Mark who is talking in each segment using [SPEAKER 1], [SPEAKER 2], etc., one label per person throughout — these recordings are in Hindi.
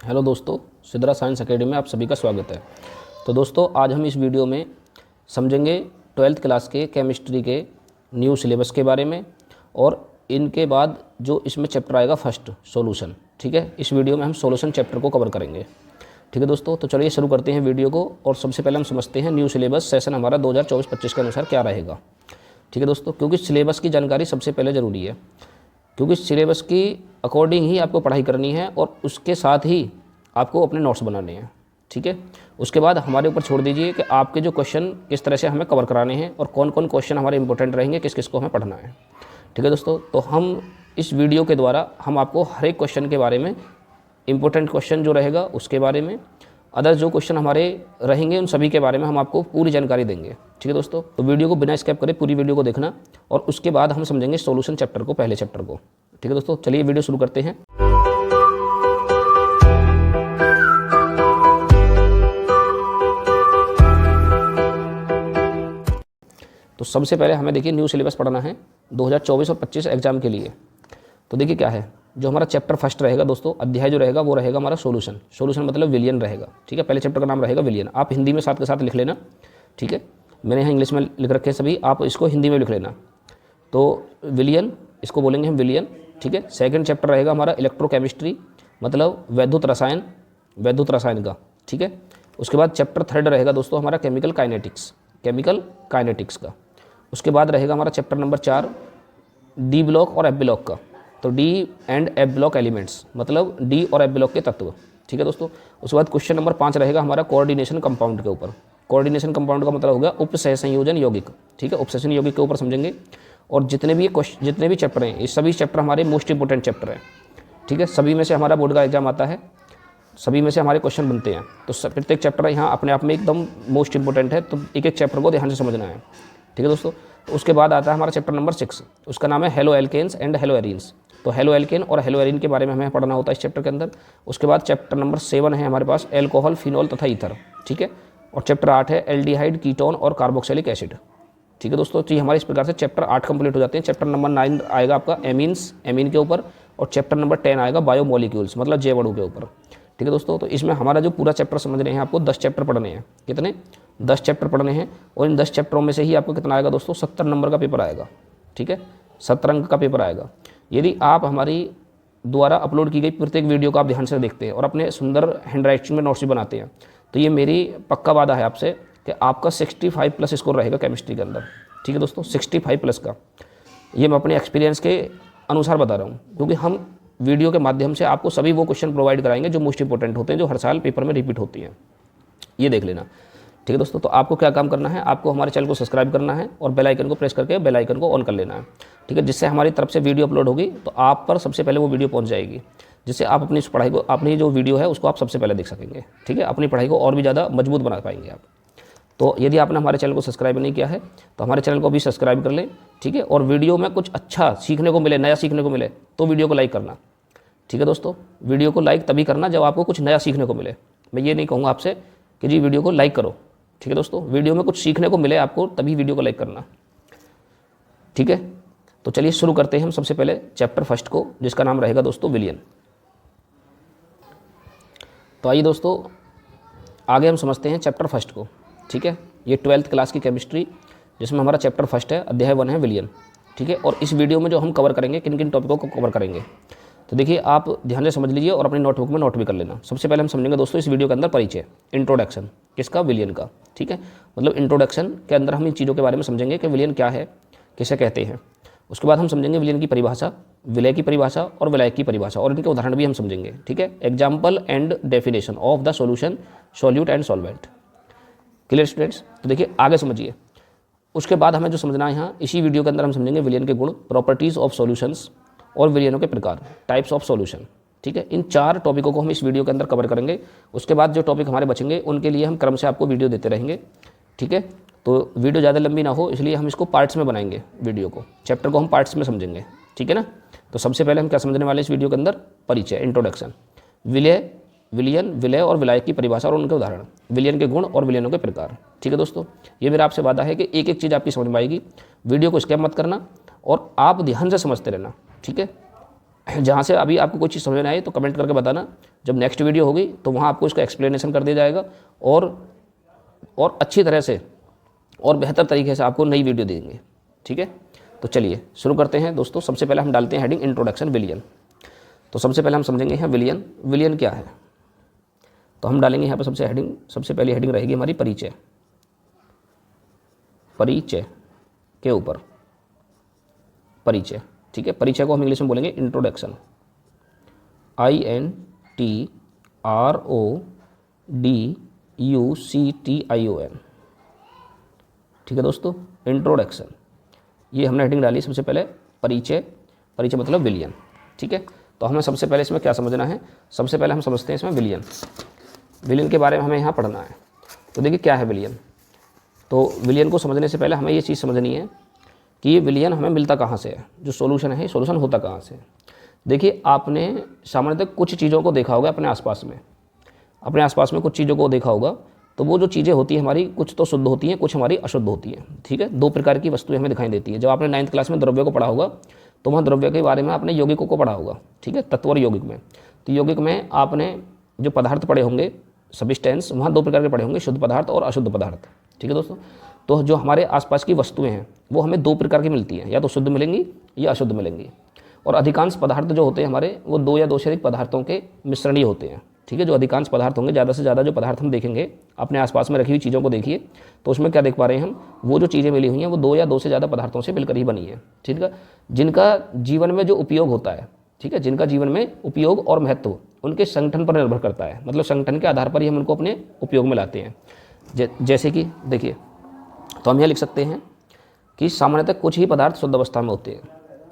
[SPEAKER 1] हेलो दोस्तों, सिद्धरा साइंस एकेडमी में आप सभी का स्वागत है। तो दोस्तों, आज हम इस वीडियो में समझेंगे 12th क्लास के केमिस्ट्री के न्यू सिलेबस के बारे में और इनके बाद जो इसमें चैप्टर आएगा फर्स्ट सॉल्यूशन। ठीक है, इस वीडियो में हम सॉल्यूशन चैप्टर को कवर करेंगे। ठीक है दोस्तों, तो चलिए शुरू करते हैं वीडियो को। और सबसे पहले हम समझते हैं न्यू सिलेबस सेशन हमारा 2024-25 के अनुसार क्या रहेगा। ठीक है दोस्तों, क्योंकि सिलेबस की जानकारी सबसे पहले ज़रूरी है, क्योंकि सिलेबस की अकॉर्डिंग ही आपको पढ़ाई करनी है और उसके साथ ही आपको अपने नोट्स बनाने हैं। ठीक है, उसके बाद हमारे ऊपर छोड़ दीजिए कि आपके जो क्वेश्चन किस तरह से हमें कवर कराने हैं और कौन कौन क्वेश्चन हमारे इंपॉर्टेंट रहेंगे, किस किस को हमें पढ़ना है। ठीक है दोस्तों, तो हम इस वीडियो के द्वारा हम आपको हर एक क्वेश्चन के बारे में, इंपॉर्टेंट क्वेश्चन जो रहेगा उसके बारे में, अदर जो क्वेश्चन हमारे रहेंगे उन सभी के बारे में हम आपको पूरी जानकारी देंगे। ठीक है दोस्तों, तो वीडियो को बिना स्किप करे पूरी वीडियो को देखना और उसके बाद हम समझेंगे सॉल्यूशन चैप्टर को, पहले चैप्टर को। ठीक है दोस्तों, चलिए वीडियो शुरू करते हैं। तो सबसे पहले हमें देखिए न्यू सिलेबस पढ़ना है 2024 और 25 एग्जाम के लिए। तो देखिए क्या है, जो हमारा चैप्टर फर्स्ट रहेगा दोस्तों, अध्याय जो रहेगा वो रहेगा हमारा सॉल्यूशन। सॉल्यूशन मतलब विलियन रहेगा। ठीक है, पहले चैप्टर का नाम रहेगा विलियन। आप हिंदी में साथ के साथ लिख लेना। ठीक है, मैंने यहाँ इंग्लिश में लिख रखे हैं सभी, आप इसको हिंदी में लिख लेना। तो विलियन, इसको बोलेंगे हम विलियन। ठीक है, सेकंड चैप्टर रहेगा हमारा इलेक्ट्रोकेमिस्ट्री, मतलब वैद्युत रसायन का। ठीक है, उसके बाद चैप्टर थर्ड रहेगा दोस्तों हमारा केमिकल काइनेटिक्स का। उसके बाद रहेगा हमारा चैप्टर नंबर 4 डी ब्लॉक और एफ ब्लॉक का। तो D and F block elements, मतलब डी और एफ ब्लॉक के तत्व। ठीक है दोस्तों, उसके बाद क्वेश्चन नंबर 5 रहेगा हमारा कोऑर्डिनेशन कंपाउंड के ऊपर। कोऑर्डिनेशन कंपाउंड का मतलब होगा उपसहसंयोजन यौगिक। ठीक है, उपसहसंयोजन यौगिक के ऊपर समझेंगे। और जितने भी चैप्टर हैं, ये सभी चैप्टर हमारे मोस्ट इंपोर्टेंट चैप्टर हैं। ठीक है, सभी में से हमारा बोर्ड का एग्जाम आता है, सभी में से हमारे क्वेश्चन बनते हैं। तो प्रत्येक चैप्टर यहाँ अपने आप में एकदम मोस्ट इंपोर्टेंट है, तो एक एक चैप्टर को ध्यान से समझना है। ठीक है दोस्तों, तो उसके बाद आता है हमारा चैप्टर नंबर 6, उसका नाम है haloalkanes and haloarenes. तो हेलो एल्केन और हेलो एरीन के बारे में हमें पढ़ना होता है इस चैप्टर के अंदर। उसके बाद चैप्टर नंबर 7 है हमारे पास एल्कोहल, फिनॉल तथा ईथर। ठीक है, और चैप्टर 8 है एल्डिहाइड, कीटोन और कार्बोक्सिलिक एसिड। ठीक है दोस्तों, तो ये हमारे इस प्रकार से चैप्टर 8 कंप्लीट हो जाते हैं। चैप्टर नंबर 9 आएगा आपका एमीन के ऊपर, और चैप्टर नंबर 10 आएगा बायोमोलिक्यूल्स, मतलब जैव अणु के ऊपर। ठीक है दोस्तों, तो इसमें हमारा जो पूरा चैप्टर समझ रहे हैं, आपको 10 चैप्टर पढ़ने हैं। कितने? 10 चैप्टर पढ़ने हैं। और इन 10 चैप्टरों में से ही आपको कितना आएगा दोस्तों? 70 नंबर का पेपर आएगा। ठीक है, 70 अंक का पेपर आएगा। यदि आप हमारी द्वारा अपलोड की गई प्रत्येक वीडियो को आप ध्यान से देखते हैं और अपने सुंदर हैंड राइटिंग में नोट्स भी बनाते हैं, तो ये मेरी पक्का वादा है आपसे कि आपका 65 प्लस स्कोर रहेगा केमिस्ट्री के अंदर। ठीक है दोस्तों, 65 प्लस का, ये मैं अपने एक्सपीरियंस के अनुसार बता रहा हूँ, क्योंकि हम वीडियो के माध्यम से आपको सभी वो क्वेश्चन प्रोवाइड कराएंगे जो मोस्ट इंपॉर्टेंट होते हैं, जो हर साल पेपर में रिपीट होती हैं। ये देख लेना। ठीक है दोस्तों, तो आपको क्या काम करना है, आपको हमारे चैनल को सब्सक्राइब करना है और बेल आइकन को प्रेस करके बेल आइकन को ऑन कर लेना है। ठीक है, जिससे हमारी तरफ से वीडियो अपलोड होगी तो आप पर सबसे पहले वो वीडियो पहुंच जाएगी, जिससे आप अपनी इस पढ़ाई को, अपनी जो वीडियो है उसको आप सबसे पहले देख सकेंगे। ठीक है, अपनी पढ़ाई को और भी ज़्यादा मजबूत बना पाएंगे आप। तो यदि आपने हमारे चैनल को सब्सक्राइब नहीं किया है तो हमारे चैनल को भी सब्सक्राइब कर लें। ठीक है, और वीडियो में कुछ अच्छा सीखने को मिले, नया सीखने को मिले, तो वीडियो को लाइक करना। ठीक है दोस्तों, वीडियो को लाइक तभी करना जब आपको कुछ नया सीखने को मिले। मैं ये नहीं कहूँगा आपसे कि जी वीडियो को लाइक करो। ठीक है दोस्तों, वीडियो में कुछ सीखने को मिले आपको, तभी वीडियो को लाइक करना। ठीक है, तो चलिए शुरू करते हैं हम सबसे पहले चैप्टर फर्स्ट को, जिसका नाम रहेगा दोस्तों विलियन। तो आइए दोस्तों, आगे हम समझते हैं चैप्टर फर्स्ट को। ठीक है, ये 12th क्लास की केमिस्ट्री, जिसमें हमारा चैप्टर फर्स्ट है, अध्याय 1 है विलियन। ठीक है, और इस वीडियो में जो हम कवर करेंगे, किन किन टॉपिकों को कवर करेंगे, तो देखिए आप ध्यान से समझ लीजिए और अपनी नोटबुक में नोट भी कर लेना। सबसे पहले हम समझेंगे दोस्तों इस वीडियो के अंदर परिचय, इंट्रोडक्शन, किसका? विलियन का। ठीक है, मतलब इंट्रोडक्शन के अंदर हम इन चीज़ों के बारे में समझेंगे कि विलियन क्या है, किसे कहते हैं। उसके बाद हम समझेंगे विलियन की परिभाषा, विलय की परिभाषा और विलायक की परिभाषा, और इनके उदाहरण भी हम समझेंगे। ठीक है, example and definition of the solution, solute and solvent. Clear students? तो देखिए आगे समझिए। उसके बाद हमें जो समझना है यहाँ इसी वीडियो के अंदर हम समझेंगे विलियन के गुण, प्रॉपर्टीज़ ऑफ सॉल्यूशंस और विलियनों के प्रकार, टाइप्स ऑफ सॉल्यूशन। ठीक है, इन 4 टॉपिकों को हम इस वीडियो के अंदर कवर करेंगे। उसके बाद जो टॉपिक हमारे बचेंगे उनके लिए हम क्रम से आपको वीडियो देते रहेंगे। ठीक है, तो वीडियो ज़्यादा लंबी ना हो, इसलिए हम इसको पार्ट्स में बनाएंगे। वीडियो को, चैप्टर को हम पार्ट्स में समझेंगे। ठीक है ना? तो सबसे पहले हम क्या समझने वाले हैं इस वीडियो के अंदर? परिचय, इंट्रोडक्शन, विलियन, विलय और विलायक की परिभाषा और उनके उदाहरण, विलियन के गुण और विलियनों के प्रकार। ठीक है दोस्तों, ये मेरा आपसे वादा है कि एक एक चीज़ आपकी समझ में आएगी। वीडियो को स्किप मत करना और आप ध्यान से समझते रहना। ठीक है, जहाँ से अभी आपको कोई चीज़ समझ में आए तो कमेंट करके बताना, जब नेक्स्ट वीडियो होगी तो वहाँ आपको इसका एक्सप्लेनेशन कर दिया जाएगा और अच्छी तरह से और बेहतर तरीके से आपको नई वीडियो देंगे। ठीक है, तो चलिए शुरू करते हैं दोस्तों। सबसे पहले हम डालते हैं हेडिंग इंट्रोडक्शन विलियन। तो सबसे पहले हम समझेंगे यहाँ विलियन, विलियन क्या है। तो हम डालेंगे यहाँ पर सबसे पहली हेडिंग रहेगी हमारी परिचय, परिचय के ऊपर परिचय। ठीक है, परिचय को हम इंग्लिश में बोलेंगे इंट्रोडक्शन, INTRODUCTION। ठीक है दोस्तों, इंट्रोडक्शन, ये हमने हेडिंग डाली सबसे पहले परिचय, परिचय मतलब विलियन। ठीक है, तो हमें सबसे पहले इसमें क्या समझना है, सबसे पहले हम समझते हैं इसमें विलियन, विलियन के बारे में हमें यहाँ पढ़ना है। तो देखिए क्या है विलियन। तो विलियन को समझने से पहले हमें ये चीज़ समझनी है कि ये विलियन हमें मिलता कहाँ से है, जो सॉल्यूशन है सॉल्यूशन होता कहाँ से है। देखिए आपने सामान्यतः कुछ चीज़ों को देखा होगा अपने आसपास में, अपने आसपास में कुछ चीज़ों को देखा होगा, तो वो जो चीज़ें होती हैं हमारी, कुछ तो शुद्ध होती हैं, कुछ हमारी अशुद्ध होती हैं। ठीक है, दो प्रकार की वस्तुएं हमें दिखाई देती है। जब आपने 9th क्लास में द्रव्य को पढ़ा होगा तो वहाँ द्रव्य के बारे में आपने यौगिकों को पढ़ा होगा। ठीक है, तत्व और यौगिक में। तो यौगिक में आपने जो पदार्थ पढ़े होंगे सब्सटेंस, वहाँ दो प्रकार के पढ़े होंगे, शुद्ध पदार्थ और अशुद्ध पदार्थ। ठीक है दोस्तों, तो जो हमारे आसपास की वस्तुएं हैं वो हमें दो प्रकार की मिलती हैं, या तो शुद्ध मिलेंगी या अशुद्ध मिलेंगी। और अधिकांश पदार्थ जो होते हैं हमारे, वो दो या दो से अधिक पदार्थों के मिश्रण ही होते हैं। ठीक है, जो अधिकांश पदार्थ होंगे, ज़्यादा से ज़्यादा जो पदार्थ हम देखेंगे अपने आसपास में रखी हुई चीज़ों को देखिए, तो उसमें क्या देख पा रहे हैं हम, वो जो चीज़ें मिली हुई हैं वो दो या दो से ज़्यादा पदार्थों से मिलकर ही बनी है। ठीक है, जिनका जीवन में जो उपयोग होता है, ठीक है, जिनका जीवन में उपयोग और महत्व उनके संगठन पर निर्भर करता है। मतलब संगठन के आधार पर ही हम उनको अपने उपयोग में लाते हैं। जैसे कि देखिए, तो हम यह लिख सकते हैं कि सामान्यतः कुछ ही पदार्थ शुद्ध अवस्था में होते हैं।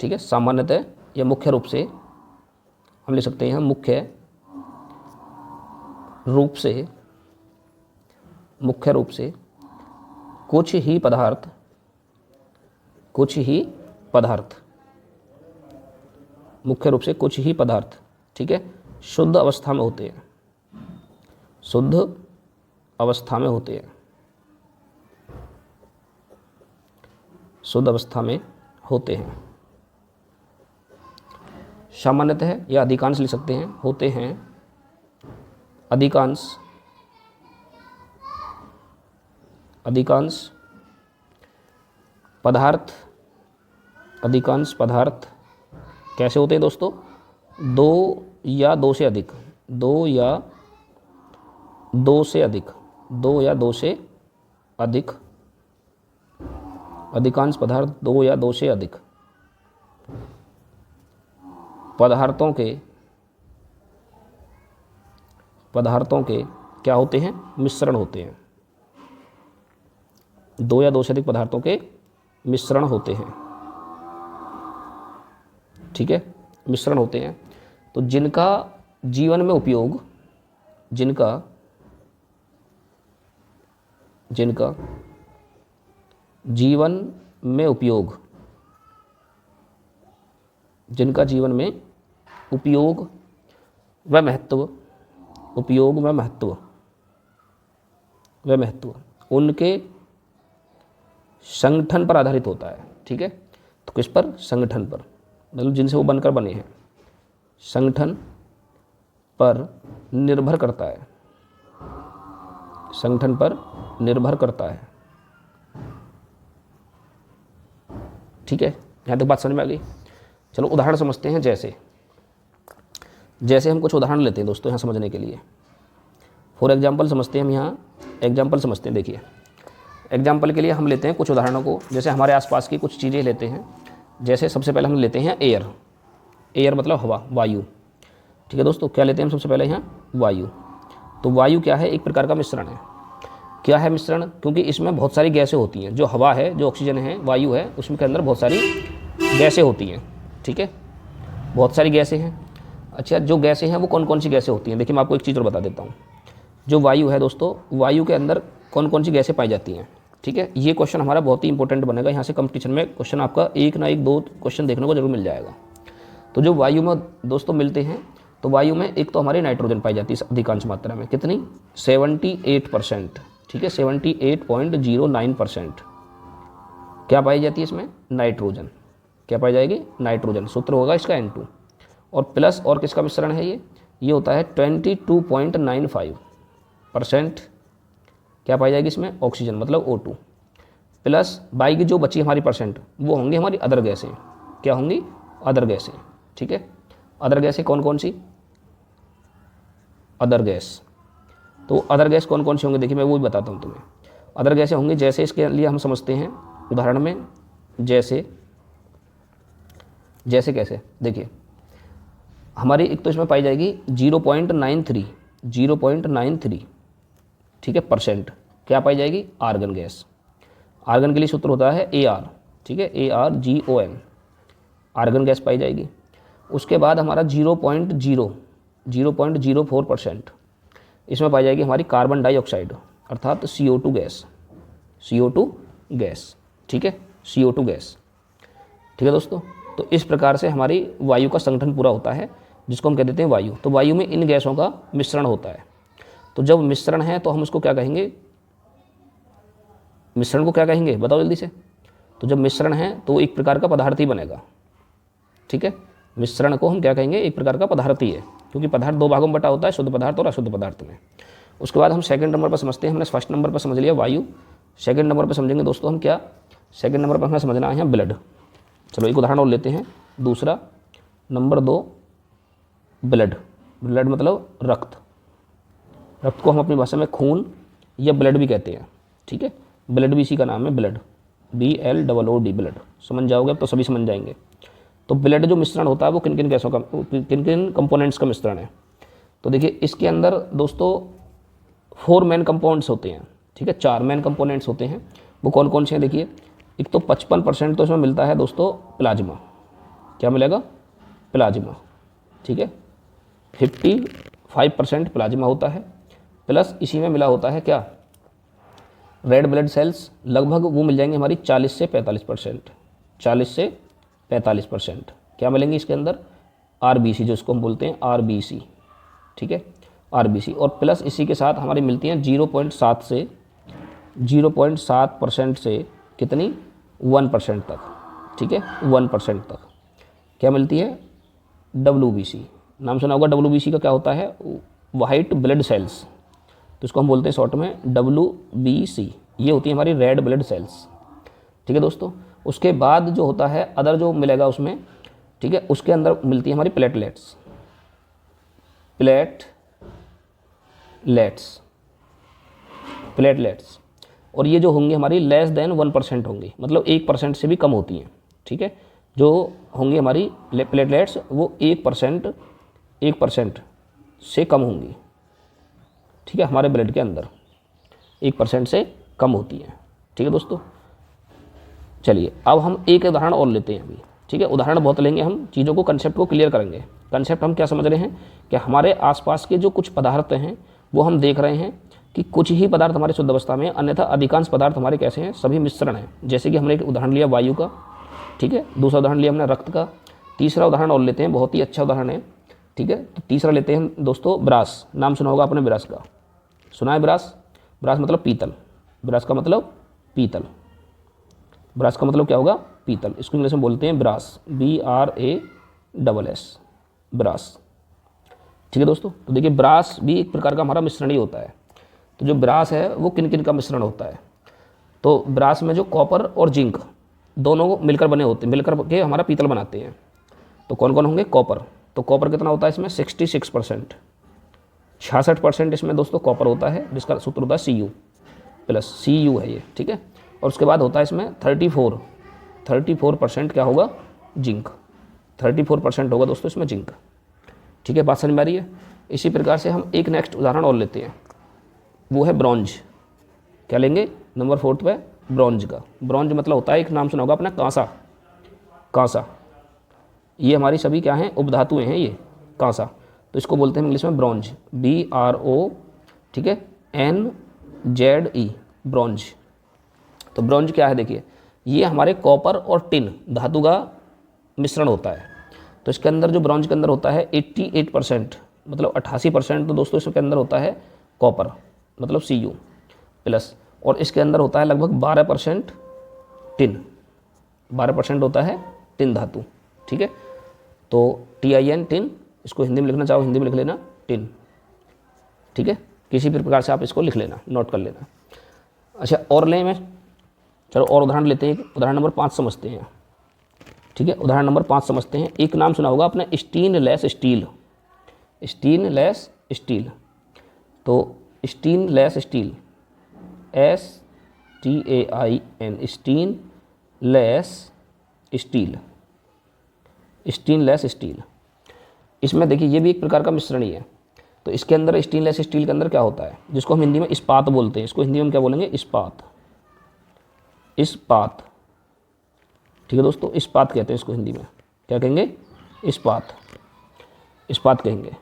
[SPEAKER 1] ठीक है, सामान्यतः या मुख्य रूप से हम लिख सकते हैं, मुख्य रूप से कुछ ही पदार्थ मुख्य रूप से कुछ ही पदार्थ, ठीक है, शुद्ध अवस्था में होते हैं, शुद्ध अवस्था में होते हैं, शुद्ध अवस्था में होते हैं। सामान्यतः या अधिकांश लिख सकते हैं, होते हैं, अधिकांश पदार्थ कैसे होते हैं दोस्तों, दो या दो से अधिक अधिकांश पदार्थ दो या दो से अधिक पदार्थों के क्या होते हैं, मिश्रण होते हैं। दो या दो से अधिक पदार्थों के मिश्रण होते हैं। ठीक है, मिश्रण होते हैं। तो जिनका जीवन में उपयोग, जिनका जीवन में उपयोग व महत्व उनके संगठन पर आधारित होता है। ठीक है, तो किस पर, संगठन पर, मतलब जिनसे वो बनकर बने हैं, संगठन पर निर्भर करता है, संगठन पर निर्भर करता है। ठीक है, यहाँ तक बात समझ में आ गई। चलो उदाहरण समझते हैं। जैसे हम कुछ उदाहरण लेते हैं दोस्तों यहाँ समझने के लिए। फॉर एग्जाम्पल समझते हैं, हम यहाँ एग्जाम्पल समझते हैं। देखिए एग्जाम्पल के लिए हम लेते हैं कुछ उदाहरणों को, जैसे हमारे आसपास की कुछ चीज़ें लेते हैं। जैसे सबसे पहले हम लेते हैं एयर मतलब हवा, वायु। ठीक है दोस्तों, क्या लेते हैं हम सबसे पहले यहाँ, वायु। तो वायु क्या है, एक प्रकार का मिश्रण है। क्या है मिश्रण, क्योंकि इसमें बहुत सारी गैसें होती हैं। जो हवा है, जो ऑक्सीजन है, वायु है, उसमें के अंदर बहुत सारी गैसें होती हैं। ठीक है, बहुत सारी गैसें हैं। अच्छा, जो गैसें हैं वो कौन कौन सी गैसें होती हैं, देखिए मैं आपको एक चीज़ और बता देता हूँ। जो वायु है दोस्तों, वायु के अंदर कौन कौन सी गैसें पाई जाती हैं। ठीक है, ये क्वेश्चन हमारा बहुत ही इंपॉर्टेंट बनेगा। यहाँ से कंपटीशन में क्वेश्चन आपका एक ना एक दो क्वेश्चन देखने को जरूर मिल जाएगा। तो जो वायु में दोस्तों मिलते हैं, तो वायु में एक तो हमारी नाइट्रोजन पाई जाती है अधिकांश मात्रा में। कितनी, 78%। ठीक है, 78.09% क्या पाई जाती है इसमें, नाइट्रोजन। क्या पाई जाएगी, नाइट्रोजन। सूत्र होगा इसका N2। और प्लस और किसका मिश्रण है ये होता है 22.95%। क्या पाई जाएगी इसमें? ऑक्सीजन मतलब O2 प्लस बाई की जो बची हमारी परसेंट वो होंगी हमारी अदर गैसें। क्या होंगी? अदर गैसें। ठीक है, अदर गैसें कौन कौन सी? अदर गैस, तो अदर गैस कौन कौन सी होंगी देखिए मैं वो भी बताता हूँ तुम्हें। अदर गैसें होंगी जैसे इसके लिए हम समझते हैं उदाहरण में, जैसे कैसे देखिए हमारी एक तो इसमें पाई जाएगी 0.93 ठीक है परसेंट। क्या पाई जाएगी? Argon gas. आर्गन के लिए सूत्र होता है AR, ठीक है, ARGON, आर्गन गैस पाई जाएगी। उसके बाद हमारा 0.04% इसमें पाई जाएगी हमारी कार्बन डाइऑक्साइड अर्थात CO2 गैस। CO2 गैस, ठीक है, CO2 गैस। ठीक है दोस्तों, तो इस प्रकार से हमारी वायु का संगठन पूरा होता है जिसको हम कह देते हैं वायु। तो वायु में इन गैसों का मिश्रण होता है। तो जब मिश्रण है तो हम उसको क्या कहेंगे? मिश्रण को क्या कहेंगे बताओ जल्दी से। तो जब मिश्रण है तो एक प्रकार का पदार्थ ही बनेगा। ठीक है, मिश्रण को हम क्या कहेंगे? एक प्रकार का पदार्थ ही है, क्योंकि पदार्थ दो भागों में बटा होता है, शुद्ध पदार्थ और अशुद्ध पदार्थ में। उसके बाद हम सेकंड नंबर पर समझते हैं। हमने फर्स्ट नंबर पर समझ लिया वायु, सेकंड नंबर पर समझेंगे दोस्तों हम क्या? सेकंड नंबर पर हमें समझना है ब्लड। चलो एक उदाहरण और लेते हैं। दूसरा नंबर 2 ब्लड। ब्लड मतलब रक्त। रक्त को हम अपनी भाषा में खून या ब्लड भी कहते हैं। ठीक है, ब्लड भी इसी का नाम है, ब्लड, BLOOD ब्लड। समझ जाओगे अब तो सभी समझ जाएंगे। तो ब्लड जो मिश्रण होता है वो किन किन गैसों का, किन किन कंपोनेंट्स का मिश्रण है? तो देखिए इसके अंदर दोस्तों 4 मेन कंपाउंड्स होते हैं। ठीक है, 4 मेन कंपोनेंट्स होते हैं। वो कौन कौन से हैं देखिए। एक तो 55% तो इसमें मिलता है दोस्तों प्लाज्मा। क्या मिलेगा? प्लाज्मा। ठीक है, 55% प्लाज्मा होता है, प्लस इसी में मिला होता है क्या? Red blood cells. लगभग वो मिल जाएंगे हमारी 40 से 45%। 40 से 45% क्या मिलेंगे इसके अंदर? RBC, जो इसको हम बोलते हैं RBC। ठीक है, RBC। और प्लस इसी के साथ हमारी मिलती हैं 0.7 से 0.7% से कितनी? 1% तक। ठीक है, 1% तक क्या मिलती है? WBC। नाम सुना होगा WBC का। क्या होता है? White blood cells. तो इसको हम बोलते हैं शॉर्ट में WBC। ये होती है हमारी रेड ब्लड सेल्स। ठीक है दोस्तों, उसके बाद जो होता है अदर जो मिलेगा उसमें, ठीक है, उसके अंदर मिलती है हमारी प्लेटलेट्स। प्लेटलेट्स। और ये जो होंगी हमारी लेस देन 1% होंगी, मतलब 1% से भी कम होती हैं। ठीक है, जो होंगी हमारी प्लेटलेट्स वो 1% से कम होंगी। ठीक है, हमारे ब्लड के अंदर 1% से कम होती हैं। ठीक है दोस्तों, चलिए अब हम एक उदाहरण और लेते हैं अभी। ठीक है, उदाहरण बहुत लेंगे हम, चीज़ों को, कंसेप्ट को क्लियर करेंगे। कंसेप्ट हम क्या समझ रहे हैं कि हमारे आसपास के जो कुछ पदार्थ हैं वो हम देख रहे हैं कि कुछ ही पदार्थ हमारे शुद्ध अवस्था में, अन्यथा अधिकांश पदार्थ हमारे कैसे हैं? सभी मिश्रण हैं। जैसे कि हमने एक उदाहरण लिया वायु का, ठीक है, दूसरा उदाहरण लिया हमने रक्त का, तीसरा उदाहरण और लेते हैं, बहुत ही अच्छा उदाहरण है। ठीक है, तो तीसरा लेते हैं दोस्तों ब्रास। नाम सुना होगा आपने ब्रास का, सुना है ब्रास? ब्रास मतलब पीतल। ब्रास का मतलब पीतल। ब्रास का मतलब क्या होगा? पीतल। इसको इंग्लिश में बोलते हैं ब्रास, BRASS, ब्रास। ठीक है दोस्तों, तो देखिए ब्रास भी एक प्रकार का हमारा मिश्रण ही होता है। तो जो ब्रास है वो किन किन का मिश्रण होता है? तो ब्रास में जो कॉपर और जिंक दोनों मिलकर बने होते हैं, मिलकर के हमारा पीतल बनाते हैं। तो कौन कौन होंगे? कॉपर। तो कॉपर कितना होता है इसमें? 66%। 66% इसमें दोस्तों कॉपर होता है, जिसका सूत्र होता है Cu प्लस, Cu है ये। ठीक है, और उसके बाद होता है इसमें 34% क्या होगा? जिंक। 34% होगा दोस्तों इसमें जिंक। ठीक है, बात समझ में आ रही है? इसी प्रकार से हम एक नेक्स्ट उदाहरण और लेते हैं, वो है ब्रॉन्ज। क्या लेंगे? नंबर 4 पे ब्रॉन्ज का। ब्रॉन्ज मतलब होता है, एक नाम सुना होगा अपना, कांसा। कांसा, ये हमारी सभी क्या हैं? उपधातुएं हैं ये, कांसा। तो इसको बोलते हैं इंग्लिश में ब्रॉन्ज, BRO, ठीक है, NZE, ब्रॉन्ज। तो ब्रॉन्ज क्या है देखिए, ये हमारे कॉपर और टिन धातु का मिश्रण होता है। तो इसके अंदर जो ब्रॉन्ज के अंदर होता है 88%, मतलब 88% तो दोस्तों इसके अंदर होता है कॉपर, मतलब Cu प्लस, और इसके अंदर होता है लगभग 12% टिन। 12% होता है टिन धातु। ठीक है, तो TIN टिन, इसको हिंदी में लिखना चाहो हिंदी में लिख लेना टिन, ठीक है, किसी भी प्रकार से आप इसको लिख लेना, नोट कर लेना। अच्छा और ले में, चलो और उदाहरण लेते हैं, उदाहरण नंबर 5 समझते हैं, ठीक है। उदाहरण नंबर 5 समझते हैं। एक नाम सुना होगा आपने स्टेनलेस स्टील, स्टेनलेस स्टील। तो stainless steel, STAIN, stainless steel, stainless steel. इसमें देखिए ये भी एक प्रकार का मिश्रण ही है। तो इसके अंदर स्टेनलेस स्टील के अंदर क्या होता है, जिसको हम हिंदी में इस्पात बोलते हैं, इसको हिंदी में हम क्या बोलेंगे, इस्पात, इस्पात, ठीक है दोस्तों, इस्पात कहते हैं इसको हिंदी में, क्या कहेंगे, इस्पात, इस्पात कहेंगे।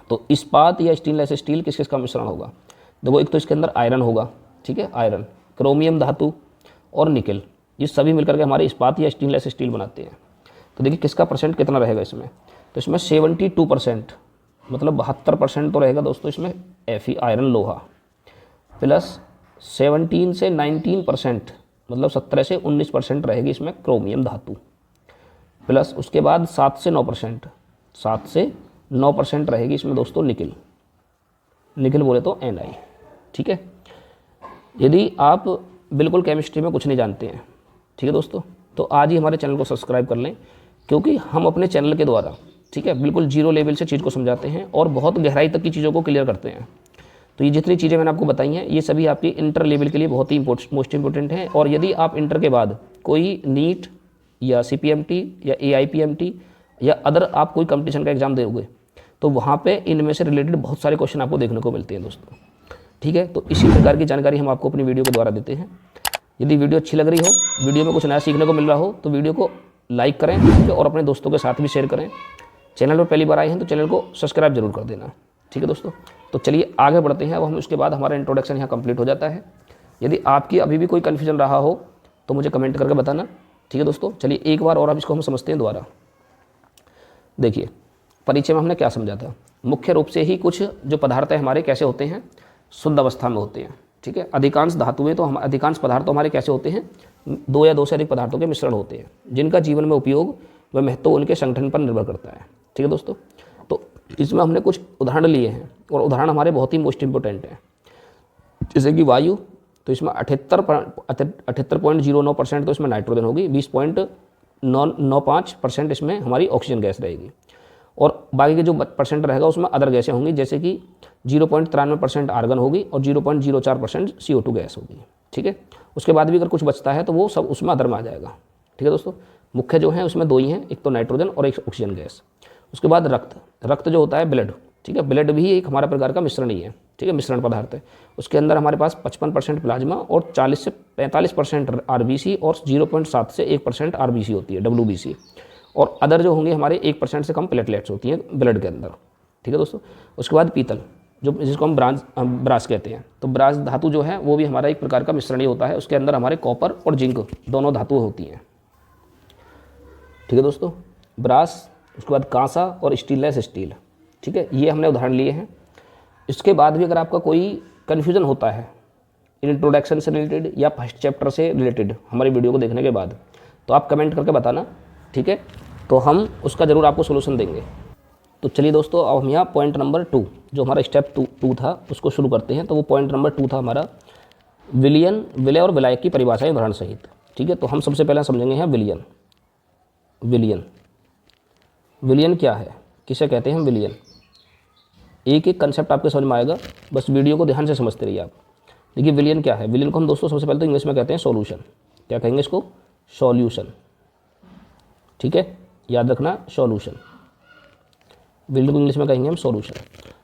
[SPEAKER 1] तो इस्पात या स्टेनलेस स्टील किस किस का मिश्रण होगा, देखो एक तो इसके अंदर आयरन होगा, ठीक है, आयरन, क्रोमियम धातु और निकेल, ये सभी मिलकर के हमारे इस्पात या स्टेनलेस स्टील बनाते हैं। तो देखिए किसका परसेंट कितना रहेगा इसमें, तो इसमें 72%, मतलब 72% तो रहेगा दोस्तों इसमें Fe आयरन लोहा, प्लस 17 से 19%, मतलब 17 से 19% रहेगी इसमें क्रोमियम धातु, प्लस उसके बाद 7 से 9%, 7 से 9% रहेगी इसमें दोस्तों निकेल, निकेल बोले तो Ni, ठीक है। यदि आप बिल्कुल केमिस्ट्री में कुछ नहीं जानते हैं, ठीक है दोस्तों, तो आज ही हमारे चैनल को सब्सक्राइब कर लें, क्योंकि हम अपने चैनल के द्वारा, ठीक है, बिल्कुल जीरो लेवल से चीज़ को समझाते हैं और बहुत गहराई तक की चीज़ों को क्लियर करते हैं। तो ये जितनी चीज़ें मैंने आपको बताई हैं ये सभी आपकी इंटर लेवल के लिए बहुत ही मोस्ट इंपॉर्टेंट हैं। और यदि आप इंटर के बाद कोई नीट या CPMT या AIPMT या अदर आप कोई कंपटीशन का एग्ज़ाम दोगे तो वहाँ पर इनमें से रिलेटेड बहुत सारे क्वेश्चन आपको देखने को मिलते हैं दोस्तों, ठीक है। तो इसी प्रकार की जानकारी हम आपको अपनी वीडियो के द्वारा देते हैं। यदि वीडियो अच्छी लग रही हो, वीडियो में कुछ नया सीखने को मिल रहा हो, तो वीडियो को लाइक करें, ठीक है, और अपने दोस्तों के साथ भी शेयर करें। चैनल पर पहली बार आए हैं तो चैनल को सब्सक्राइब जरूर कर देना, ठीक है दोस्तों। तो चलिए आगे बढ़ते हैं। अब हम उसके बाद हमारा इंट्रोडक्शन यहाँ कंप्लीट हो जाता है। यदि आपकी अभी भी कोई कन्फ्यूजन रहा हो तो मुझे कमेंट करके बताना, ठीक है दोस्तों। चलिए एक बार और अब इसको हम समझते हैं दोबारा। देखिए परिचय में हमने क्या समझा था, मुख्य रूप से ही कुछ जो पदार्थ है हमारे कैसे होते हैं, शुद्ध अवस्था में होते हैं, ठीक है। अधिकांश धातुएं तो अधिकांश पदार्थ तो हमारे कैसे होते हैं, 2 या 2 से अधिक पदार्थों के मिश्रण होते हैं, जिनका जीवन में उपयोग व महत्व उनके संगठन पर निर्भर करता है, ठीक है दोस्तों। तो इसमें हमने कुछ उदाहरण लिए हैं और उदाहरण हमारे बहुत ही मोस्ट इंपॉर्टेंट हैं। जैसे कि वायु, तो इसमें 78.09% तो इसमें नाइट्रोजन होगी, 20.95% इसमें हमारी ऑक्सीजन गैस रहेगी, और बाकी के जो परसेंट रहेगा उसमें अदर गैसें होंगी, जैसे कि 0.93% आर्गन होगी और 0.04% CO2 गैस होगी, ठीक है। उसके बाद भी अगर कुछ बचता है तो वो सब उसमें अदर में आ जाएगा, ठीक है दोस्तों। मुख्य जो है उसमें 2 ही हैं, एक तो नाइट्रोजन और एक ऑक्सीजन गैस। उसके बाद रक्त, रक्त जो होता है ब्लड, ठीक है, ब्लड भी एक हमारा प्रकार का मिश्रण ही है, ठीक है, मिश्रण पदार्थ है। उसके अंदर हमारे पास 55% प्लाज्मा और 40 से 45% RBC और 0.7 से 1% RBC होती है, WBC, और अदर जो होंगे हमारे 1% से कम प्लेटलेट्स होती हैं ब्लड के अंदर, ठीक है दोस्तों। उसके बाद पीतल, जो जिसको हम ब्रास कहते हैं, तो ब्रास धातु जो है वो भी हमारा एक प्रकार का मिश्रण ही होता है। उसके अंदर हमारे कॉपर और जिंक दोनों धातुएं होती हैं, ठीक है दोस्तों, ब्रास। उसके बाद कांसा और स्टेनलेस स्टील, ठीक है, ये हमने उदाहरण लिए हैं। इसके बाद भी अगर आपका कोई कन्फ्यूज़न होता है इंट्रोडक्शन से रिलेटेड या फर्स्ट चैप्टर से रिलेटेड हमारी वीडियो को देखने के बाद, तो आप कमेंट करके बताना, ठीक है, तो हम उसका ज़रूर आपको सोल्यूशन देंगे। तो चलिए दोस्तों अब हम यहाँ पॉइंट नंबर 2, जो हमारा स्टेप 2 था, उसको शुरू करते हैं। तो वो पॉइंट नंबर 2 था हमारा विलयन, विलय और विलायक की परिभाषाएं उदाहरण सहित, ठीक है। तो हम सबसे पहले समझेंगे यहाँ विलयन। विलयन, विलयन क्या है, किसे कहते हैं हम विलयन, एक एक कंसेप्ट आपके समझ में आएगा, बस वीडियो को ध्यान से समझते रहिए आप। देखिए विलयन क्या है, विलयन को हम दोस्तों सबसे पहले तो इंग्लिश में कहते हैं सॉल्यूशन। क्या कहेंगे इसको, सॉल्यूशन, ठीक है, याद रखना सॉल्यूशन, विलयन को इंग्लिश में कहेंगे हम सॉल्यूशन।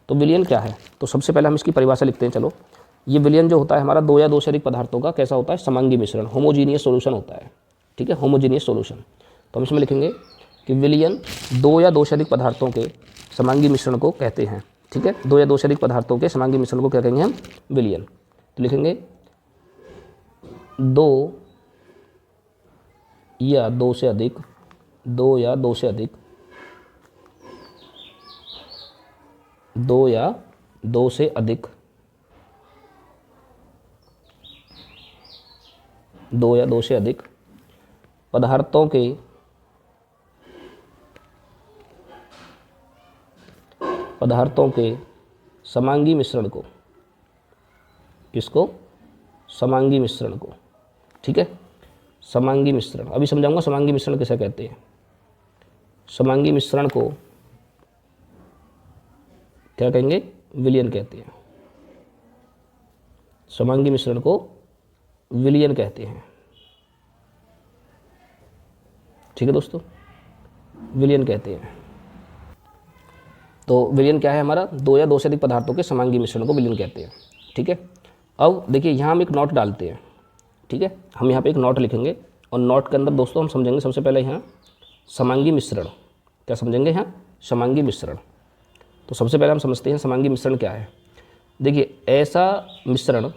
[SPEAKER 1] तो विलयन क्या है, तो सबसे पहले हम इसकी परिभाषा लिखते हैं। चलो, ये विलयन जो होता है हमारा 2 या 2 से अधिक पदार्थों का कैसा होता है, समांगी मिश्रण, होमोजीनियस सॉल्यूशन होता है, ठीक है, होमोजीनियस सॉल्यूशन। तो हम इसमें लिखेंगे कि विलयन 2 या 2 से अधिक पदार्थों के समांगी मिश्रण को कहते हैं, ठीक है, 2 या 2 से अधिक पदार्थों के समांगी मिश्रण को क्या कहेंगे हम, विलयन। तो लिखेंगे 2 या 2 से अधिक, 2 या 2 से अधिक, 2 या 2 से अधिक, 2 या 2 से अधिक पदार्थों के पदार्थों के समांगी मिश्रण को, इसको समांगी मिश्रण को, ठीक है, समांगी मिश्रण। अभी समझाऊंगा समांगी मिश्रण किसे कहते हैं। समांगी मिश्रण को क्या कहेंगे, विलयन कहते हैं। समांगी मिश्रण को विलयन कहते हैं, ठीक है दोस्तों, विलयन कहते हैं। तो विलयन क्या है हमारा, दो या दो से अधिक पदार्थों के समांगी मिश्रण को विलयन कहते हैं, ठीक है। अब देखिए यहाँ हम एक नोट डालते हैं, ठीक है, हम यहाँ पे एक नोट लिखेंगे और नोट के अंदर दोस्तों हम समझेंगे सबसे पहले यहाँ समांगी मिश्रण, क्या समझेंगे यहाँ, समांगी मिश्रण। तो सबसे पहले हम समझते हैं समांगी मिश्रण क्या है। देखिए ऐसा मिश्रण,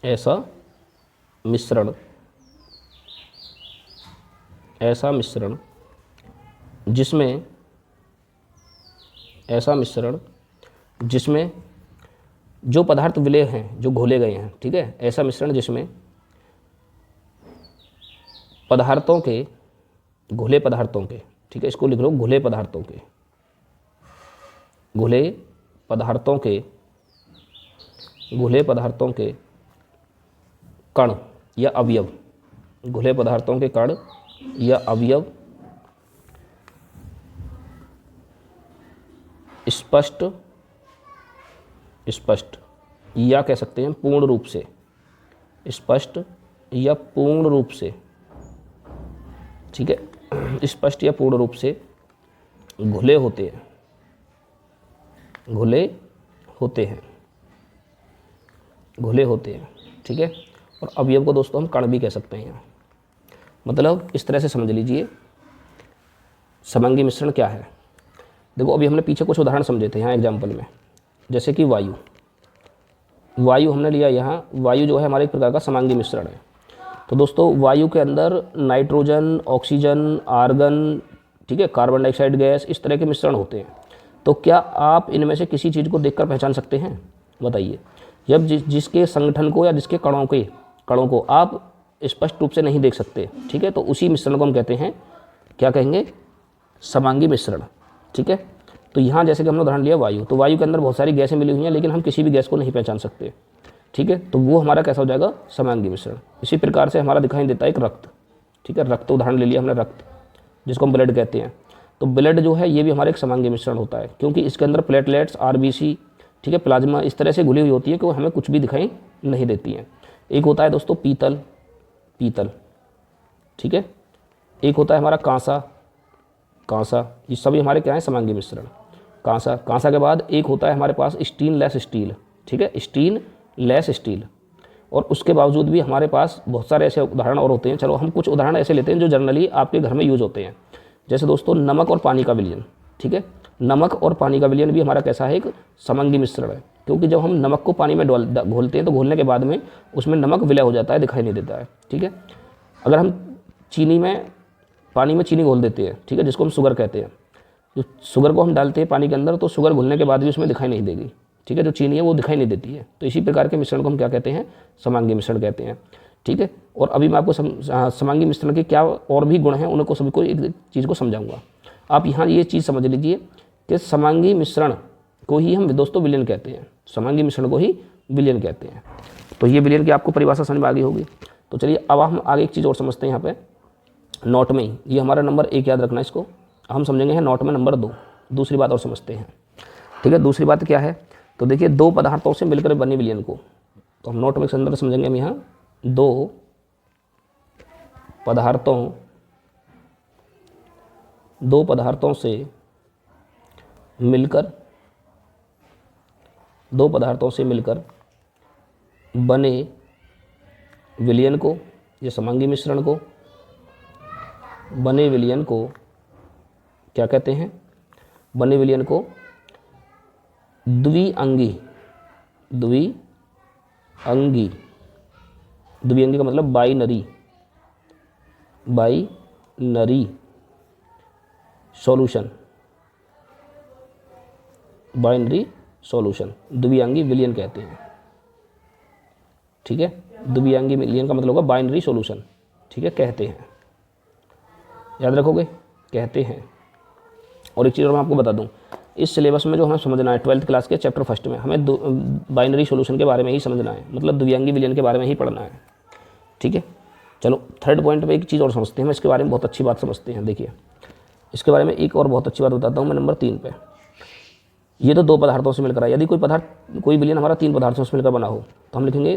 [SPEAKER 1] ऐसा मिश्रण, ऐसा मिश्रण जिसमें, ऐसा मिश्रण जिसमें जो पदार्थ विलय हैं, जो घोले गए हैं, ठीक है, ऐसा मिश्रण जिसमें पदार्थों के, घुले पदार्थों के, ठीक है, इसको लिख लो घुले पदार्थों के, घुले पदार्थों के, घुले पदार्थों के कण या अवयव, घुले पदार्थों के कण या अवयव स्पष्ट, स्पष्ट या कह सकते हैं पूर्ण रूप से, स्पष्ट या पूर्ण रूप से, ठीक है, स्पष्ट या पूर्ण रूप से घुले होते हैं, घुले होते हैं, घुले होते हैं, ठीक है। और अवयव को दोस्तों हम कण भी कह सकते हैं। मतलब इस तरह से समझ लीजिए समांगी मिश्रण क्या है। देखो अभी हमने पीछे कुछ उदाहरण समझे थे यहाँ एग्जाम्पल में, जैसे कि वायु, वायु हमने लिया यहाँ, वायु जो है हमारे एक प्रकार का समांगी मिश्रण है। तो दोस्तों वायु के अंदर नाइट्रोजन, ऑक्सीजन, आर्गन, ठीक है, कार्बन डाइऑक्साइड गैस, इस तरह के मिश्रण होते हैं। तो क्या आप इनमें से किसी चीज़ को देखकर पहचान सकते हैं, बताइए। जब जिसके संगठन को या जिसके कणों को आप स्पष्ट रूप से नहीं देख सकते, ठीक है, तो उसी मिश्रण को हम कहते हैं, क्या कहेंगे, समांगी मिश्रण, ठीक है। तो यहाँ जैसे कि हमने उदाहरण लिया वायु, तो वायु के अंदर बहुत सारी गैसें मिली हुई हैं लेकिन हम किसी भी गैस को नहीं पहचान सकते, ठीक है, तो वो हमारा कैसा हो जाएगा, समांगी मिश्रण। इसी प्रकार से हमारा दिखाई देता है एक रक्त, ठीक है, रक्त उदाहरण ले लिया हमने, रक्त जिसको हम ब्लड कहते हैं। तो ब्लड जो है ये भी हमारा एक समांगी मिश्रण होता है, क्योंकि इसके अंदर प्लेटलेट्स, आरबीसी, ठीक है, प्लाज्मा इस तरह से घुली हुई होती है कि वो हमें कुछ भी दिखाई नहीं देती हैं। एक होता है दोस्तों पीतल, पीतल, ठीक है, एक होता है हमारा कांसा, कांसा, ये सभी हमारे क्या है, समांगी मिश्रण। कांसा, कांसा के बाद एक होता है हमारे पास स्टेनलेस स्टील, ठीक है, स्टेनलेस स्टील। और उसके बावजूद भी हमारे पास बहुत सारे ऐसे उदाहरण और होते हैं। चलो हम कुछ उदाहरण ऐसे लेते हैं जो जनरली आपके घर में यूज होते हैं। जैसे दोस्तों नमक और पानी का विलयन, ठीक है, नमक और पानी का विलयन भी हमारा कैसा है, एक समांगी मिश्रण है। क्योंकि जब हम नमक को पानी में घोलते हैं तो घोलने के बाद में उसमें नमक विलय हो जाता है, दिखाई नहीं देता है, ठीक है। अगर हम चीनी में, पानी में चीनी घोल देते हैं, ठीक है, जिसको हम शुगर कहते हैं, जो शुगर को हम डालते हैं पानी के अंदर तो शुगर घुलने के बाद भी उसमें दिखाई नहीं देगी, ठीक है, जो चीनी है वो दिखाई नहीं देती है। तो इसी प्रकार के मिश्रण को हम क्या कहते हैं, समांगी मिश्रण कहते हैं, ठीक है। और अभी मैं आपको समांगी मिश्रण के क्या और भी गुण हैं उनको सभी को एक चीज़ को समझाऊंगा। आप यहाँ ये चीज़ समझ लीजिए कि समांगी मिश्रण को ही हम दोस्तों विलयन कहते हैं, समांगी मिश्रण को ही विलयन कहते हैं। तो ये विलयन की आपको परिभाषा समझ में आ गई होगी। तो चलिए अब हम आगे एक चीज़ और समझते हैं। यहाँ पे नोट में ही ये हमारा नंबर 1 याद रखना, इसको हम समझेंगे है नोट में नंबर 2। दूसरी बात और समझते हैं, ठीक है। दूसरी बात क्या है, तो देखिए दो पदार्थों से मिलकर बने विलयन को, तो हम नोट में के अंदर समझेंगे हम यहाँ दो पदार्थों से मिलकर बने विलयन को, ये समांगी मिश्रण को, बने विलयन को क्या कहते हैं, बने विलयन को द्विअंगी, द्विअंगी का मतलब बाइनरी सॉल्यूशन, बाइनरी सॉल्यूशन द्विअंगी विलयन कहते हैं, ठीक है। द्विअंगी विलयन का मतलब होगा बाइनरी सॉल्यूशन, ठीक है, कहते हैं, याद रखोगे, कहते हैं। और एक चीज़ और मैं आपको बता दूं, इस सिलेबस में जो हमें समझना है 12th क्लास के चैप्टर फर्स्ट में, हमें बाइनरी सॉल्यूशन के बारे में ही समझना है, मतलब द्विअंगी विलयन के बारे में ही पढ़ना है। ठीक है, चलो थर्ड पॉइंट पे एक चीज़ और समझते हैं, हम इसके बारे में बहुत अच्छी बात समझते हैं। देखिए इसके बारे में एक और बहुत अच्छी बात बताता हूँ मैं, नंबर 3 पे। ये तो 2 पदार्थों से मिलकर है, यदि कोई विलयन हमारा 3 पदार्थों से मिलकर बना हो तो हम लिखेंगे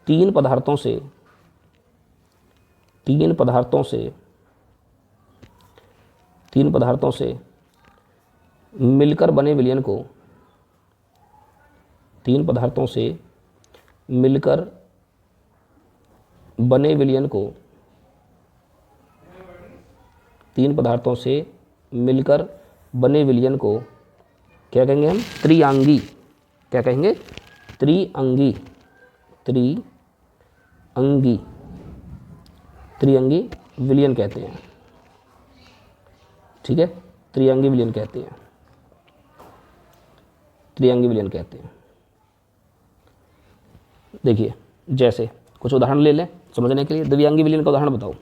[SPEAKER 1] 3 पदार्थों से मिलकर बने विलयन को 3 पदार्थों से मिलकर बने विलयन को 3 पदार्थों से मिलकर बने विलयन को क्या कहेंगे हम? त्रिअंगी। क्या कहेंगे? त्रिअंगी। त्रिअंगी विलयन कहते हैं। ठीक है, त्रिअंगी विलयन कहते हैं। देखिए जैसे कुछ उदाहरण ले लें समझने के लिए। द्विअंगी विलयन का उदाहरण बताओ।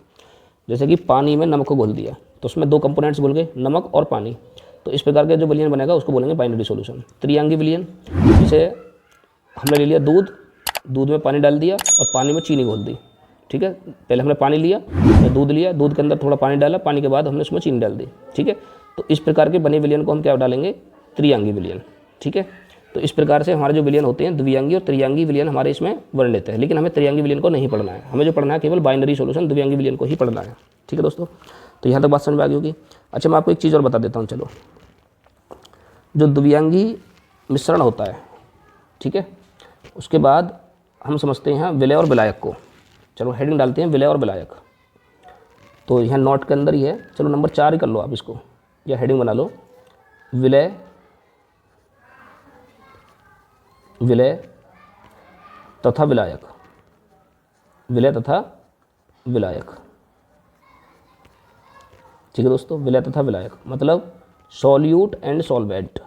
[SPEAKER 1] जैसे कि पानी में नमक को घोल दिया तो उसमें 2 कंपोनेंट्स घुल गए, नमक और पानी। तो इस प्रकार के जो विलयन बनेगा उसको बोलेंगे बाइनरी सॉल्यूशन। त्रिअंगी विलयन, जिसे हमने ले लिया दूध में पानी डाल दिया और पानी में चीनी घोल दी। ठीक है, पहले हमने पानी लिया, दूध लिया, दूध के अंदर थोड़ा पानी डाला, पानी के बाद हमने उसमें चीनी डाल दी। ठीक है, तो इस प्रकार के बने विलयन को हम क्या डालेंगे? त्रिअंगी विलयन। ठीक है, तो इस प्रकार से हमारे जो विलयन होते हैं द्विअंगी और त्रिअंगी विलयन हमारे इसमें बन लेते हैं। लेकिन हमें त्रिअंगी विलयन को नहीं पढ़ना है, हमें जो पढ़ना है केवल बाइनरी सॉल्यूशन द्विअंगी विलयन को ही पढ़ना है। ठीक है दोस्तों, तो यहाँ तक बात समझ में आ गई होगी। अच्छा मैं आपको एक चीज़ और बता देता हूँ। चलो, जो द्विअंगी मिश्रण होता है, ठीक है, उसके बाद हम समझते हैं विलय और विलायक को। चलो हेडिंग डालते हैं विलय और विलायक। तो यहाँ नोट के अंदर ही है, चलो नंबर 4 ही कर लो आप इसको, या हेडिंग बना लो विलय तथा विलायक। विलय तथा विलायक। ठीक है दोस्तों, विलय तथा विलायक मतलब सॉल्यूट एंड सॉल्वेंट।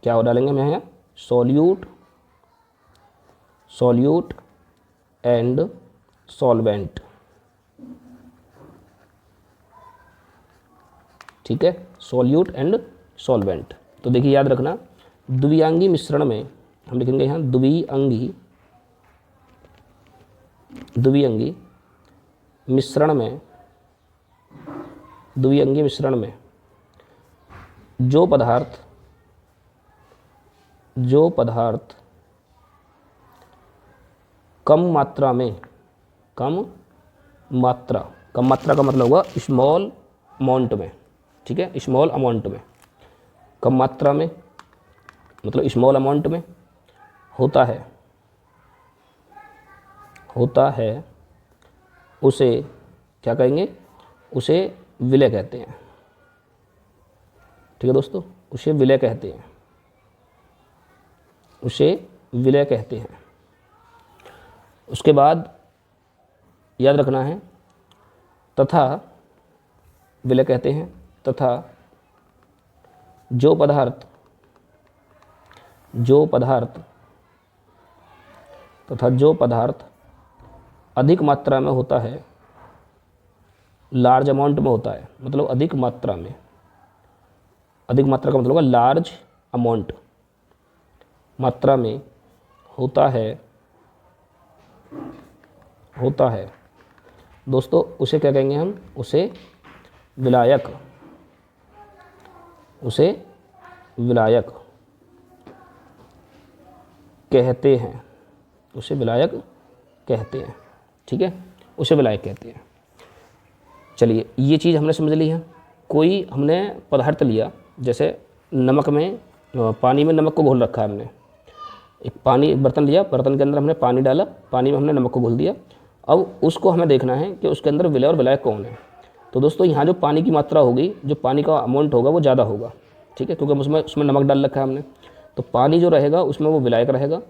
[SPEAKER 1] क्या हो डालेंगे हम यहाँ? Solute and solvent. ठीक है, सॉल्यूट एंड सॉल्वेंट। तो देखिए याद रखना, द्विअंगी मिश्रण में हम लिखेंगे यहाँ द्विअंगी मिश्रण में जो पदार्थ कम मात्रा का मतलब होगा स्मॉल अमाउंट में। ठीक है, स्मॉल अमाउंट में, कम मात्रा में मतलब स्मॉल अमाउंट में होता है, उसे क्या कहेंगे? उसे विलय कहते हैं। ठीक है दोस्तों, उसे विलय कहते हैं। उसके बाद याद रखना है तथा विलय कहते हैं, तथा जो पदार्थ अधिक मात्रा में होता है, लार्ज अमाउंट में होता है, मतलब अधिक मात्रा का मतलब होगा लार्ज अमाउंट मात्रा में होता है दोस्तों, उसे क्या कहेंगे हम? उसे विलायक कहते हैं। ठीक है, उसे विलायक कहते हैं। चलिए ये चीज़ हमने समझ ली है। कोई हमने पदार्थ लिया, जैसे नमक में पानी में नमक को घोल रखा है हमने। एक बर्तन लिया, बर्तन के अंदर हमने पानी डाला, पानी में हमने नमक को घोल दिया। अब उसको हमें देखना है कि उसके अंदर विलय और विलायक कौन है। तो दोस्तों यहाँ जो पानी की मात्रा होगी, जो पानी का अमाउंट होगा वो ज़्यादा होगा। ठीक है, क्योंकि उसमें नमक डाल रखा है हमने, तो पानी जो रहेगा उसमें वो विलायक रहेगा,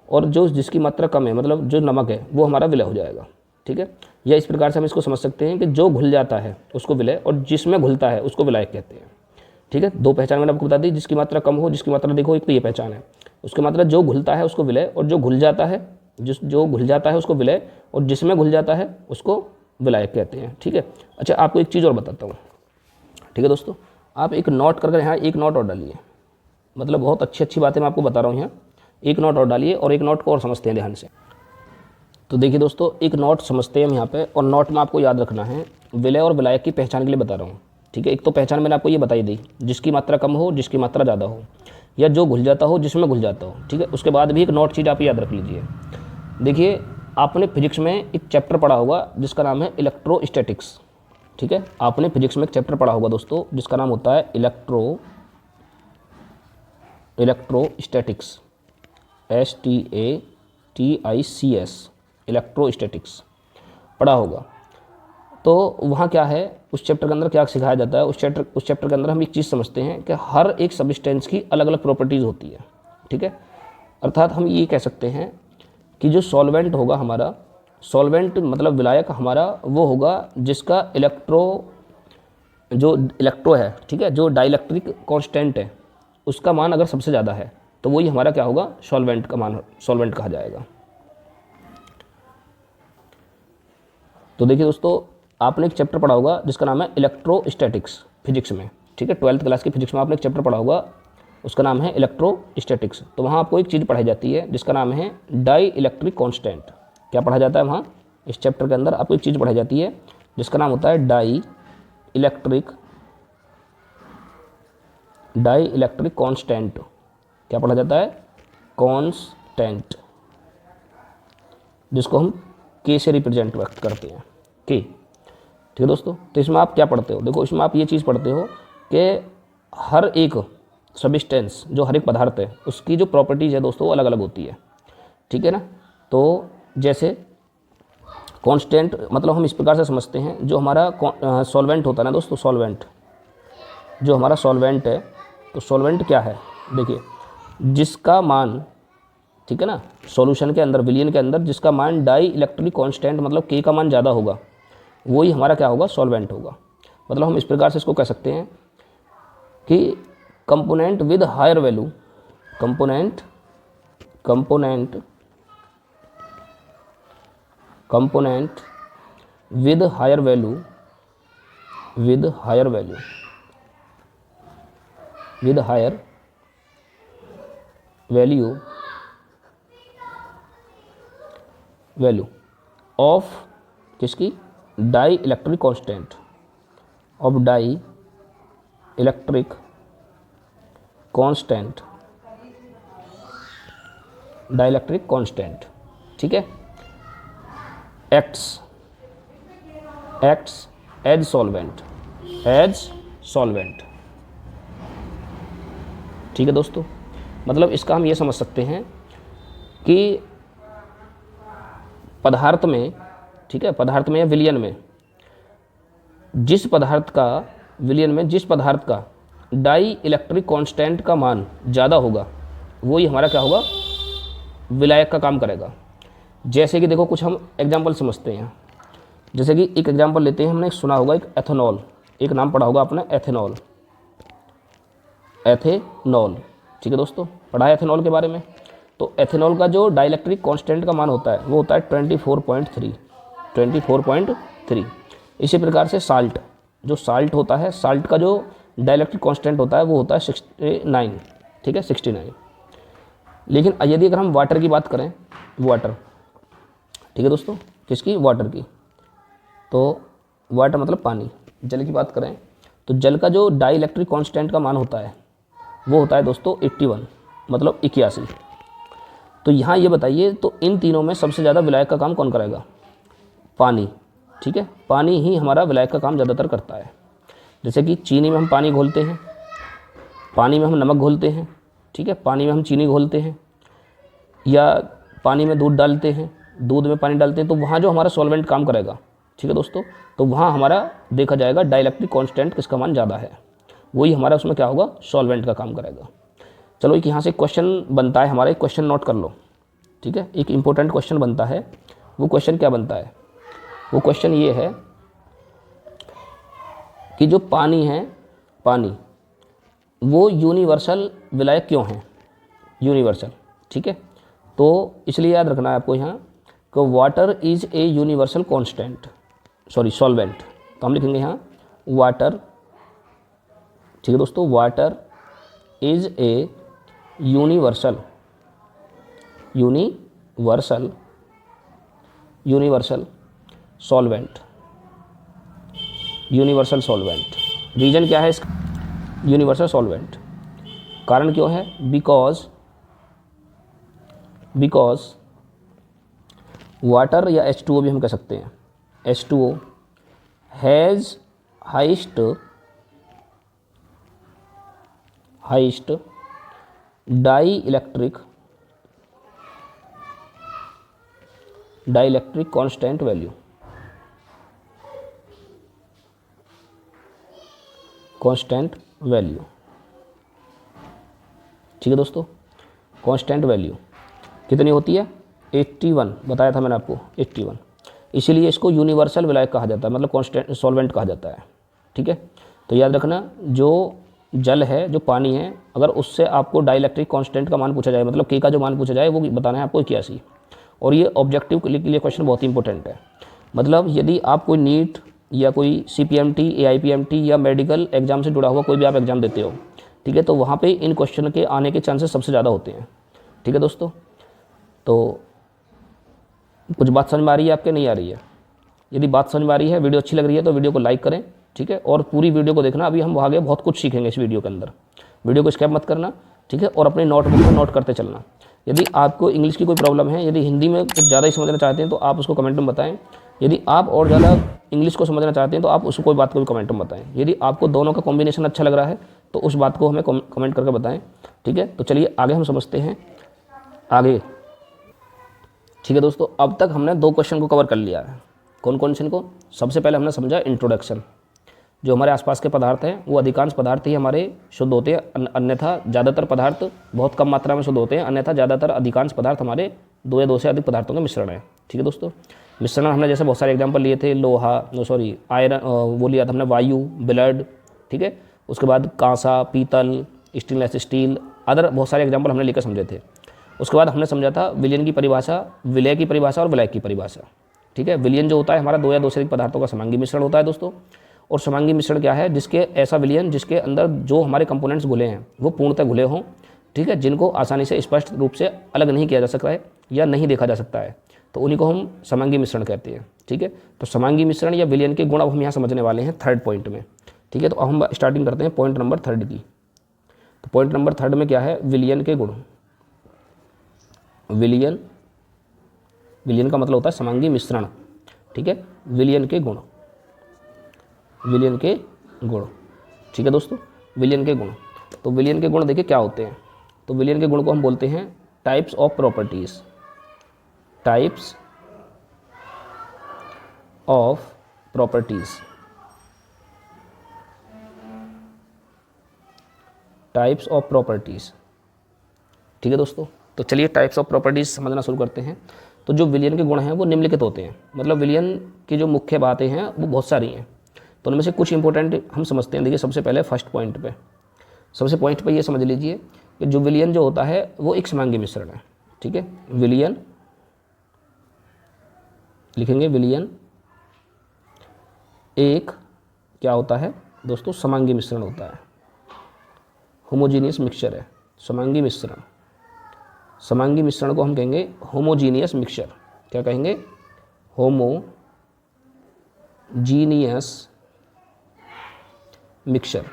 [SPEAKER 1] और जिसकी मात्रा कम है मतलब जो नमक है वो हमारा विलय हो जाएगा। ठीक है, या इस प्रकार से हम इसको समझ सकते हैं कि जो घुल जाता है उसको विलय और जिसमें घुलता है उसको विलायक कहते हैं। ठीक है, 2 पहचान मैंने आपको बता दी, जिसकी मात्रा कम हो, जिसकी मात्रा देखो, एक तो ये पहचान है। उसकी मात्रा जो घुलता है उसको विलय, और जो घुल जाता है उसको विलय, और जिसमें घुल जाता है उसको विलायक कहते हैं। ठीक है, अच्छा आपको एक चीज़ और बताता हूँ। ठीक है दोस्तों, आप एक नोट कर यहाँ एक नोट और डालिए, मतलब बहुत अच्छी अच्छी बातें मैं आपको बता रहा हूँ यहाँ। एक नोट और डालिए और एक नोट को और समझते हैं ध्यान से। तो देखिए दोस्तों, एक नोट समझते हैं हम यहाँ पे, और नोट में आपको याद रखना है विलय और विलायक की पहचान के लिए बता रहा हूँ, ठीक है। एक तो पहचान मैंने आपको ये बताई दी, जिसकी मात्रा कम हो, जिसकी मात्रा ज़्यादा हो, या जो घुल जाता हो, जिसमें घुल जाता हो, ठीक है। उसके बाद भी एक नोट चीज़ आप याद रख लीजिए। देखिए, आपने फिजिक्स में एक चैप्टर पढ़ा होगा जिसका नाम है इलेक्ट्रोस्टैटिक्स, ठीक है। आपने फिजिक्स में एक चैप्टर पढ़ा होगा दोस्तों जिसका नाम होता है इलेक्ट्रोस्टैटिक्स, STATICS, इलेक्ट्रोस्टैटिक्स पढ़ा होगा। तो वहाँ क्या है, उस चैप्टर के अंदर क्या सिखाया जाता है, उस चैप्टर के अंदर हम एक चीज़ समझते हैं कि हर एक सब्सटेंस की अलग अलग प्रॉपर्टीज़ होती है, ठीक है। अर्थात हम ये कह सकते हैं कि जो सॉल्वेंट होगा हमारा, सॉल्वेंट मतलब विलायक हमारा, वो होगा जिसका इलेक्ट्रो है, ठीक है, जो डाइलेक्ट्रिक कांस्टेंट है उसका मान अगर सबसे ज़्यादा है तो वही हमारा क्या होगा, सॉल्वेंट का मान, सॉल्वेंट कहा जाएगा। तो देखिए दोस्तों, आपने एक चैप्टर पढ़ा होगा जिसका नाम है इलेक्ट्रोस्टैटिक्स फिजिक्स में, ठीक है। 12th क्लास की फिजिक्स में आपने एक चैप्टर पढ़ा होगा, उसका नाम है इलेक्ट्रोस्टैटिक्स। तो वहाँ आपको एक चीज़ पढ़ाई जाती है जिसका नाम है डाई इलेक्ट्रिक कॉन्स्टेंट। क्या पढ़ा जाता है वहाँ, इस चैप्टर के अंदर आपको एक चीज़ पढ़ाई जाती है जिसका नाम होता है डाई इलेक्ट्रिक कांस्टेंट। क्या पढ़ा जाता है, कांस्टेंट, जिसको हम के से रिप्रेजेंट व्यक्त करते हैं, के, ठीक है दोस्तों। तो इसमें आप क्या पढ़ते हो, देखो इसमें आप ये चीज़ पढ़ते हो कि हर एक सब्सटेंस, जो हर एक पदार्थ है, उसकी जो प्रॉपर्टीज़ है दोस्तों वो अलग अलग होती है, ठीक है ना। तो जैसे कांस्टेंट मतलब हम इस प्रकार से समझते हैं, जो हमारा सॉल्वेंट होता है ना दोस्तों, सॉल्वेंट, जो हमारा सॉल्वेंट है, तो सॉल्वेंट क्या है, देखिए जिसका मान, ठीक है ना, सॉल्यूशन के अंदर, विलियन के अंदर जिसका मान डाई इलेक्ट्रिक कांस्टेंट मतलब के का मान ज़्यादा होगा, वही हमारा क्या होगा, सॉल्वेंट होगा। मतलब हम इस प्रकार से इसको कह सकते हैं कि component with higher value, component with higher value of किसकी, dielectric constant, of dielectric constant, dielectric constant, ठीक है, एक्ट्स एज सॉल्वेंट, ठीक है दोस्तों। मतलब इसका हम ये समझ सकते हैं कि पदार्थ में, ठीक है, पदार्थ में या विलयन में, जिस पदार्थ का डाई इलेक्ट्रिक कांस्टेंट का मान ज़्यादा होगा, वही हमारा क्या होगा, विलायक का काम करेगा। जैसे कि देखो कुछ हम एग्जाम्पल समझते हैं, जैसे कि एक एग्जाम्पल लेते हैं, हमने सुना होगा एक एथेनॉल, एक नाम पढ़ा होगा आपने, एथेनॉल, ठीक है दोस्तों, पढ़ा है एथेनॉल के बारे में। तो एथेनॉल का जो डाइलेक्ट्रिक कांस्टेंट का मान होता है वो होता है 24.3। इसी प्रकार से साल्ट, जो साल्ट होता है, साल्ट का जो डाइलेक्ट्रिक कांस्टेंट होता है वो होता है 69, ठीक है, 69। लेकिन यदि अगर हम वाटर की बात करें, वाटर, ठीक है दोस्तों, किसकी, वाटर की, तो वाटर मतलब पानी, जल की बात करें तो जल का जो डाइलेक्ट्रिक कांस्टेंट का मान होता है वो होता है दोस्तों 81, मतलब 81। तो यहाँ ये बताइए, तो इन तीनों में सबसे ज़्यादा विलायक का काम कौन करेगा, पानी, ठीक है, पानी ही हमारा विलायक का काम ज़्यादातर करता है। जैसे कि चीनी में हम पानी घोलते हैं, पानी में हम नमक घोलते हैं, ठीक है, पानी में हम चीनी घोलते हैं, या पानी में दूध डालते हैं, दूध में पानी डालते हैं, तो वहाँ जो हमारा सॉल्वेंट काम करेगा, ठीक है दोस्तों, तो वहाँ हमारा देखा जाएगा डाइलेक्ट्रिक कांस्टेंट किसका मान ज़्यादा है, वही हमारा उसमें क्या होगा, सॉल्वेंट का काम करेगा। चलो एक यहाँ से क्वेश्चन बनता है हमारा, एक क्वेश्चन नोट कर लो, ठीक है, एक इम्पोर्टेंट क्वेश्चन बनता है। वो क्वेश्चन क्या बनता है, वो क्वेश्चन ये है कि जो पानी है, पानी वो यूनिवर्सल विलायक क्यों है, यूनिवर्सल, ठीक है। तो इसलिए याद रखना है आपको यहाँ कि water is a universal constant, solvent. तो हम लिखेंगे यहाँ वाटर ठीक है दोस्तों, water is a universal solvent. Universal solvent, reason क्या है इसका? यूनिवर्सल सॉल्वेंट, कारण क्यों है? बिकॉज वाटर या H2O भी हम कह सकते हैं, H2O has highest dielectric constant value. ठीक है दोस्तों, कांस्टेंट वैल्यू कितनी होती है? 81, बताया था मैंने आपको 81। इसीलिए इसको यूनिवर्सल विलायक कहा जाता है, मतलब कांस्टेंट सॉल्वेंट कहा जाता है। ठीक है, तो याद रखना, जो जल है, जो पानी है, अगर उससे आपको डाइलेक्ट्रिक कांस्टेंट का मान पूछा जाए, मतलब के का जो मान पूछा जाए, वो बताना है आपको 81। और ये ऑब्जेक्टिव के लिए क्वेश्चन बहुत ही इंपॉर्टेंट है। मतलब यदि आप कोई नीट या कोई CPMT, AIPMT या मेडिकल एग्जाम से जुड़ा हुआ कोई भी आप एग्ज़ाम देते हो, ठीक है, तो वहाँ पे इन क्वेश्चन के आने के चांसेस सबसे ज़्यादा होते हैं। ठीक है दोस्तों, तो कुछ बात समझ में आ रही है आपके, नहीं आ रही है? यदि बात समझ में आ रही है, वीडियो अच्छी लग रही है, तो वीडियो को लाइक करें। ठीक है, और पूरी वीडियो को देखना, अभी हम आगे बहुत कुछ सीखेंगे इस वीडियो के अंदर। वीडियो को स्किप मत करना। ठीक है, और अपने नोटबुक में नोट करते चलना। यदि आपको इंग्लिश की कोई प्रॉब्लम है, यदि हिंदी में कुछ ज़्यादा ही समझना चाहते हैं, तो आप उसको कमेंट में बताएं। यदि आप और ज़्यादा इंग्लिश को समझना चाहते हैं, तो आप उसको कोई बात को भी कमेंट में बताएं। यदि आपको दोनों का कॉम्बिनेशन अच्छा लग रहा है, तो उस बात को हमें कमेंट करके बताएं। ठीक है, तो चलिए आगे हम समझते हैं आगे। ठीक है दोस्तों, अब तक हमने 2 क्वेश्चन को कवर कर लिया है। कौन कौन से इनको? सबसे पहले हमने समझा इंट्रोडक्शन। जो हमारे आसपास के पदार्थ हैं, वो अधिकांश पदार्थ ही हमारे शुद्ध होते हैं, अन्यथा ज़्यादातर पदार्थ बहुत कम मात्रा में शुद्ध होते हैं, अन्यथा ज़्यादातर अधिकांश पदार्थ हमारे 2 या 2 से अधिक पदार्थों का मिश्रण है। ठीक है दोस्तों, मिश्रण हमने जैसे बहुत सारे एग्जाम्पल लिए थे, आयरन, वो लिया था हमने वायु, ब्लड। ठीक है, उसके बाद कांसा, पीतल, स्टेनलेस स्टील, अदर बहुत सारे एग्जाम्पल हमने लेकर समझे थे। उसके बाद हमने समझा था विलयन की परिभाषा, विलय की परिभाषा और विलायक की परिभाषा। ठीक है, विलयन जो होता है हमारा 2 या 2 से अधिक पदार्थों का समांगी मिश्रण होता है दोस्तों। और समांगी मिश्रण क्या है? जिसके ऐसा विलयन जिसके अंदर जो हमारे कंपोनेंट्स घुले हैं वो पूर्णतः घुले हों। ठीक है, जिनको आसानी से स्पष्ट रूप से अलग नहीं किया जा सकता है या नहीं देखा जा सकता है, तो उन्हीं को हम समांगी मिश्रण कहते हैं। ठीक है, तो समांगी मिश्रण या विलयन के गुण अब हम यहाँ समझने वाले हैं 3rd पॉइंट में। ठीक है, तो अब हम स्टार्टिंग करते हैं पॉइंट नंबर 3rd की। तो पॉइंट नंबर 3rd में क्या है? विलयन के गुण। विलयन का मतलब होता है समांगी मिश्रण। ठीक है, विलयन के गुण। ठीक है दोस्तों, विलयन के गुण। तो विलयन के गुण देखिए क्या होते हैं। तो विलयन के गुण को हम बोलते हैं types of properties. Types of properties. ठीक है दोस्तों, तो चलिए टाइप्स ऑफ प्रॉपर्टीज समझना शुरू करते हैं। तो जो विलयन के गुण हैं वो निम्नलिखित होते हैं। मतलब विलयन की जो मुख्य बातें हैं वो बहुत सारी हैं, तो उनमें से कुछ इंपॉर्टेंट हम समझते हैं। देखिए सबसे पहले फर्स्ट पॉइंट पे ये समझ लीजिए कि जो विलयन जो होता है वो एक समांगी मिश्रण है। ठीक है, विलयन लिखेंगे, विलयन एक क्या होता है दोस्तों? समांगी मिश्रण होता है, होमोजीनियस मिक्सचर है। समांगी मिश्रण को हम कहेंगे होमोजीनियस मिक्सचर। क्या कहेंगे? Homogeneous mixture.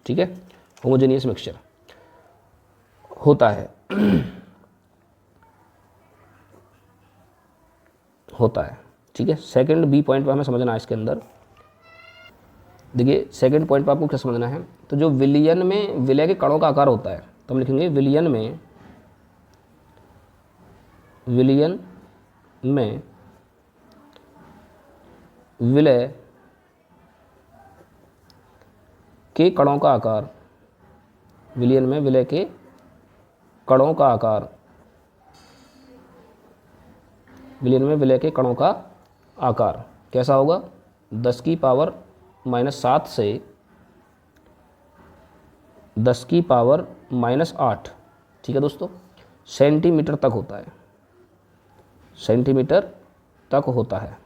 [SPEAKER 1] ठीक है, होमोजेनियस मिक्सचर होता है ठीक है। सेकंड बी पॉइंट पर हमें समझना है इसके अंदर। देखिए सेकंड पॉइंट पर आपको क्या समझना है? तो जो विलयन में विलय के कणों का आकार होता है, तो हम लिखेंगे विलयन में विलय के कणों का आकार, विलयन में विलय के कणों का आकार, विलयन में विलय के कणों का आकार कैसा होगा? 10 की पावर -7 से 10 की पावर -8, ठीक है दोस्तों, सेंटीमीटर तक होता है।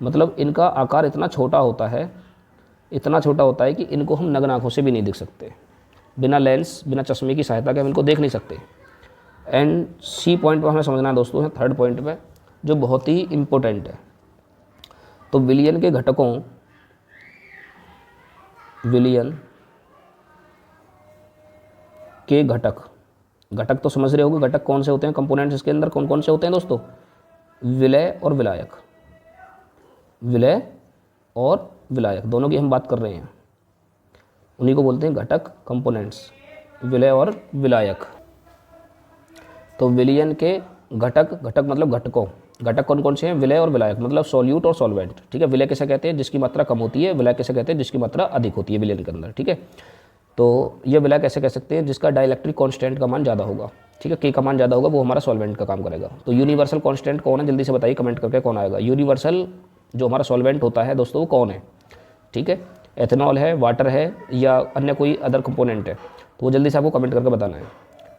[SPEAKER 1] मतलब इनका आकार इतना छोटा होता है, इतना छोटा होता है कि इनको हम नग्न आँखों से भी नहीं देख सकते, बिना लेंस, बिना चश्मे की सहायता के हम इनको देख नहीं सकते। एंड सी पॉइंट पर हमें समझना है दोस्तों, है थर्ड पॉइंट पे जो बहुत ही इम्पोर्टेंट है। तो विलियन के घटकों, विलियन के घटक, घटक तो समझ रहे होगे, घटक कौन से होते हैं, कंपोनेंट्स इसके अंदर कौन कौन से होते हैं दोस्तों, विलय और विलायक, विलय और विलायक दोनों की हम बात कर रहे हैं, उन्हीं को बोलते हैं घटक, कंपोनेंट्स, विलय और विलायक। तो विलियन के घटक, घटक मतलब घटकों, घटक कौन कौन से हैं, विलय और विलायक मतलब सॉल्यूट और सॉल्वेंट, ठीक है। विलय कैसे कहते हैं, जिसकी मात्रा कम होती है, विलय कैसे कहते हैं, जिसकी मात्रा अधिक होती है विलियन के अंदर, ठीक है। तो ये विलय कैसे कह सकते हैं, जिसका डाइलेक्ट्रिक कांस्टेंट का मान ज़्यादा होगा, ठीक है, के का मान ज़्यादा होगा, वो हमारा सॉल्वेंट का काम करेगा। तो यूनिवर्सल कांस्टेंट कौन है, जल्दी से बताइए कमेंट करके कौन आएगा। यूनिवर्सल जो हमारा सॉल्वेंट होता है दोस्तों वो कौन है, ठीक है, एथेनॉल है, वाटर है, या अन्य कोई अदर कंपोनेंट है, तो वो जल्दी से आपको कमेंट करके बताना है,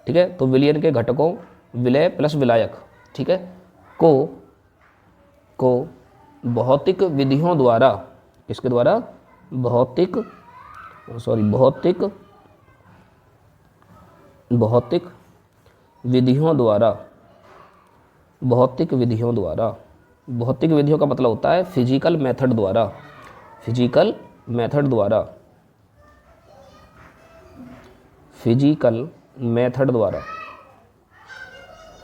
[SPEAKER 1] ठीक है। तो विलियन के घटकों, विलय प्लस विलायक, ठीक है, को भौतिक विधियों द्वारा, किसके द्वारा, भौतिक विधियों द्वारा, भौतिक विधियों द्वारा, भौतिक विधियों का मतलब होता है फिजिकल मेथड द्वारा, फिजिकल मेथड द्वारा, फिजिकल मेथड द्वारा,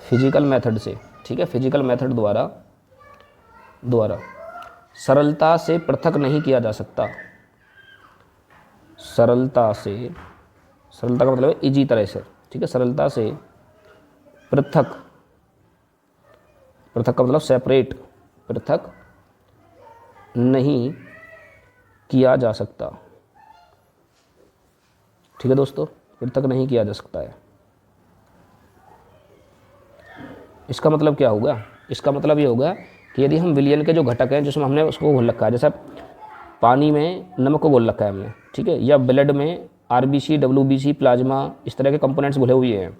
[SPEAKER 1] फिजिकल मेथड से, ठीक है, फिजिकल मेथड द्वारा सरलता से पृथक नहीं किया जा सकता, सरलता से, सरलता का मतलब है इजी तरह से, ठीक है, सरलता से पृथक, पृथक का मतलब सेपरेट, पृथक नहीं किया जा सकता, ठीक है दोस्तों, पृथक नहीं किया जा सकता है। इसका मतलब क्या होगा, इसका मतलब ये होगा कि यदि हम विलियन के जो घटक हैं जिसमें हमने उसको घोल रखा है, जैसे पानी में नमक को घोल रखा है हमने, ठीक है, या ब्लड में आरबीसी, डब्ल्यूबीसी, प्लाज्मा, इस तरह के कंपोनेंट्स घुले हुए हैं,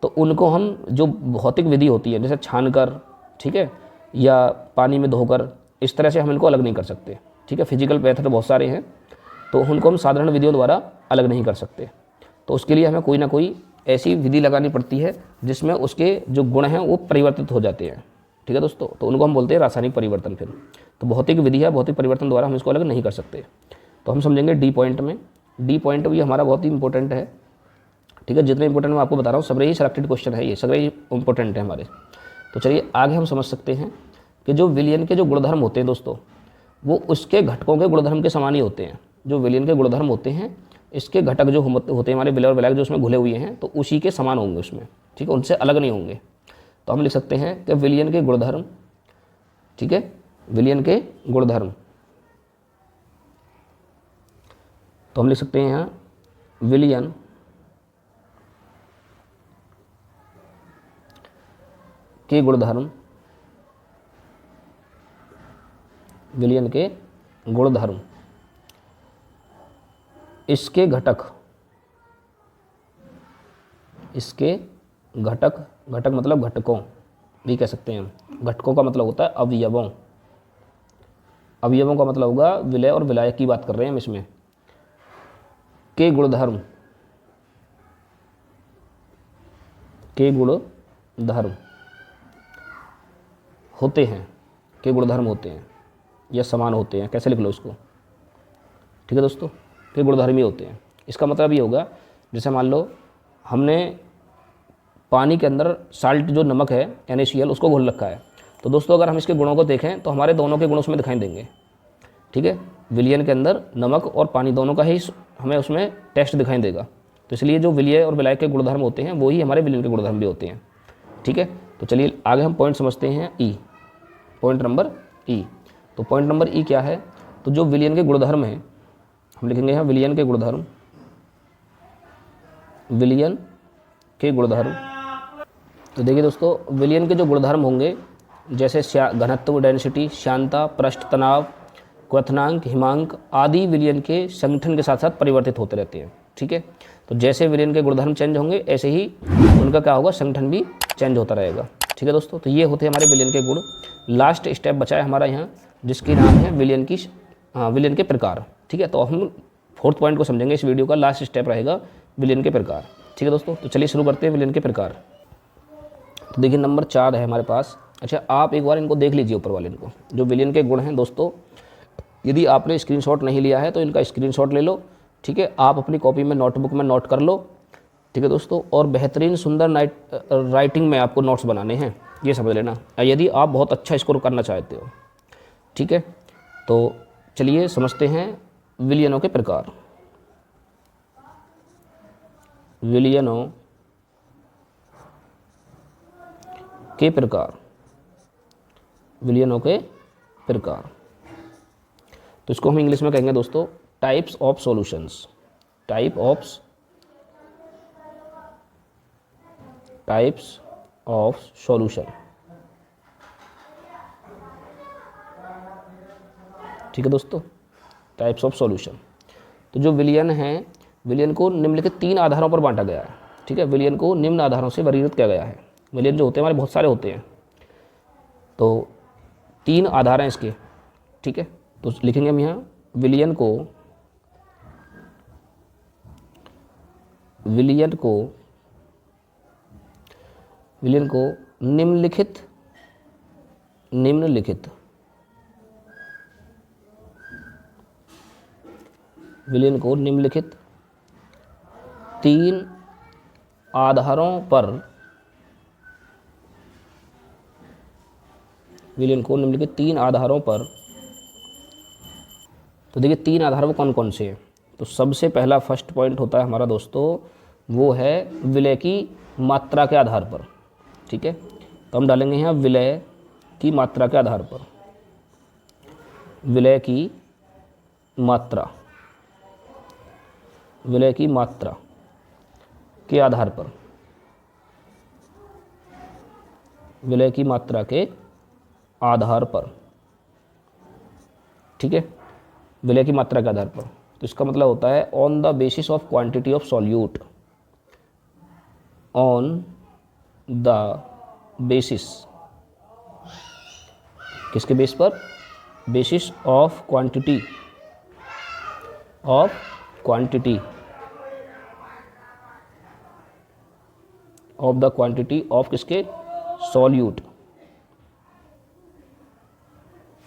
[SPEAKER 1] तो उनको हम जो भौतिक विधि होती है जैसे छानकर, ठीक है, या पानी में धोकर, इस तरह से हम इनको अलग नहीं कर सकते, ठीक है। फिजिकल मेथड बहुत सारे हैं, तो उनको हम साधारण विधियों द्वारा अलग नहीं कर सकते, तो उसके लिए हमें कोई ना कोई ऐसी विधि लगानी पड़ती है जिसमें उसके जो गुण हैं वो परिवर्तित हो जाते हैं, ठीक है दोस्तों, तो उनको हम बोलते हैं रासायनिक परिवर्तन। फिर तो भौतिक विधि है, भौतिक परिवर्तन द्वारा हम इसको अलग नहीं कर सकते। तो हम समझेंगे डी पॉइंट में, डी पॉइंट भी हमारा बहुत ही इंपॉर्टेंट है, ठीक है, जितने इंपॉर्टेंट मैं आपको बता रहा हूँ सभी ही सिलेक्टेड क्वेश्चन है, ये सभी इंपॉर्टेंट है हमारे। तो चलिए आगे हम समझ सकते हैं कि जो विलियन के जो गुणधर्म होते हैं दोस्तों, वो उसके घटकों के गुणधर्म के समान ही होते हैं। जो विलियन के गुणधर्म होते हैं, इसके घटक जो होते हैं हमारे विलय और विलायक जो उसमें घुले हुए हैं, तो उसी के समान होंगे उसमें, ठीक है, उनसे अलग नहीं होंगे। तो हम लिख सकते हैं कि विलियन के गुणधर्म, ठीक है, विलियन के गुणधर्म, तो हम लिख सकते हैं यहाँ विलियन के गुणधर्म, विलियन के गुणधर्म, इसके घटक, इसके घटक, घटक मतलब घटकों भी कह सकते हैं हम। घटकों का मतलब होता है अवयवों, अवयवों का मतलब होगा विलय और विलायक की बात कर रहे हैं हम इसमें। के गुणधर्म, के गुणधर्म होते हैं, के गुणधर्म होते हैं या समान होते हैं, कैसे लिख लो इसको, ठीक है दोस्तों, के गुणधर्म ही होते हैं। इसका मतलब ये होगा जैसे मान लो हमने पानी के अंदर साल्ट जो नमक है NaCl उसको घोल रखा है, तो दोस्तों अगर हम इसके गुणों को देखें तो हमारे दोनों के गुण उसमें दिखाई देंगे, ठीक है। विलियन के अंदर नमक और पानी दोनों का ही हमें उसमें टेस्ट दिखाई देगा, तो इसलिए जो विलय और विलायक के गुणधर्म होते हैं वो ही हमारे विलियन के गुणधर्म भी होते हैं, ठीक है। तो चलिए आगे हम पॉइंट समझते हैं ई, पॉइंट नंबर ई। तो पॉइंट नंबर ई क्या है, तो जो विलियन के गुणधर्म हैं हम लिखेंगे यहाँ विलियन के गुणधर्म, विलियन के गुणधर्म। तो देखिए दोस्तों विलियन के जो गुणधर्म होंगे जैसे घनत्व, डेंसिटी, श्यानता, पृष्ठ तनाव, क्वथनांक, हिमांक आदि विलियन के संगठन के साथ साथ परिवर्तित होते रहते हैं, ठीक है। तो जैसे विलियन के गुणधर्म चेंज होंगे ऐसे ही उनका क्या होगा, संगठन भी चेंज होता रहेगा, ठीक है दोस्तों। तो ये होते हैं हमारे विलियन के गुण। लास्ट स्टेप बचा है हमारा यहाँ जिसकी नाम है विलियन की विलियन के प्रकार। ठीक है, तो हम फोर्थ पॉइंट को समझेंगे। इस वीडियो का लास्ट स्टेप रहेगा विलियन के प्रकार। ठीक है दोस्तों, तो चलिए शुरू करते हैं विलियन के प्रकार। तो देखिए नंबर 4 है हमारे पास। अच्छा, आप एक बार इनको देख लीजिए ऊपर वाले इनको, जो विलियन के गुण हैं दोस्तों। यदि आपने स्क्रीनशॉट नहीं लिया है तो इनका स्क्रीनशॉट ले लो। ठीक है, आप अपनी कॉपी में नोटबुक में नोट कर लो। ठीक है दोस्तों, और बेहतरीन सुंदर राइटिंग में आपको नोट्स बनाने हैं, ये समझ लेना, यदि आप बहुत अच्छा स्कोर करना चाहते हो। ठीक है, तो चलिए समझते हैं विलियनों के प्रकार। विलियनों के प्रकार, विलियनों के प्रकार, तो इसको हम इंग्लिश में कहेंगे दोस्तों types of solutions. Types of solution. ठीक है दोस्तों, टाइप्स ऑफ सॉल्यूशन। तो जो विलियन है, विलियन को निम्नलिखित 3 आधारों पर बांटा गया है। ठीक है, विलियन को निम्न आधारों से वर्गीकृत किया गया है। विलियन जो होते हैं हमारे बहुत सारे होते हैं, तो 3 आधार हैं इसके। ठीक है, तो लिखेंगे हम यहाँ विलियन को निम्नलिखित विलियन को निम्नलिखित 3 आधारों पर, विलियन को निम्नलिखित 3 आधारों पर। तो देखिए 3 आधार वो कौन कौन से हैं। तो सबसे पहला फर्स्ट पॉइंट होता है हमारा दोस्तों, वो है विलय की मात्रा के आधार पर। ठीक है, तो हम डालेंगे यहाँ विलय की मात्रा के आधार पर। विलय की मात्रा, विलय की मात्रा के आधार पर, विलय की मात्रा के आधार पर। ठीक है, विलय की मात्रा के आधार पर, तो इसका मतलब होता है on the basis of quantity of solute. On the basis, किसके बेस पर? Basis of quantity of the quantity of किसके? Solute,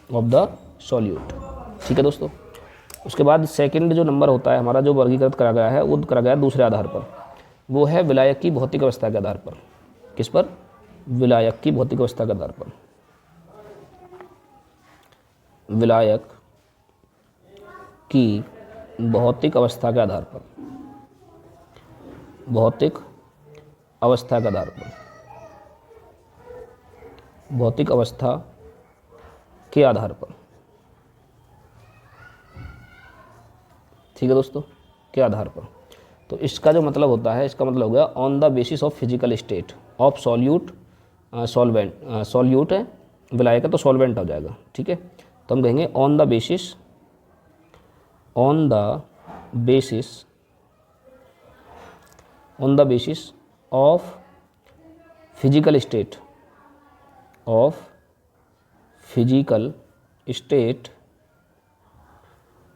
[SPEAKER 1] of the solute. ठीक है दोस्तों, उसके बाद सेकंड जो नंबर होता है हमारा, जो वर्गीकृत करा गया है, वो करा गया है दूसरे आधार पर। वो है विलायक की भौतिक अवस्था के आधार पर। किस पर? विलायक की भौतिक अवस्था के आधार पर। विलायक की भौतिक अवस्था के आधार पर, भौतिक अवस्था के आधार पर, भौतिक अवस्था के आधार पर। ठीक है दोस्तों, के आधार पर। तो इसका जो मतलब होता है, इसका मतलब हो गया on the basis of physical state of solute, solvent, solute है विलायक है तो सॉल्वेंट हो जाएगा। ठीक है, तो हम कहेंगे on the basis of physical state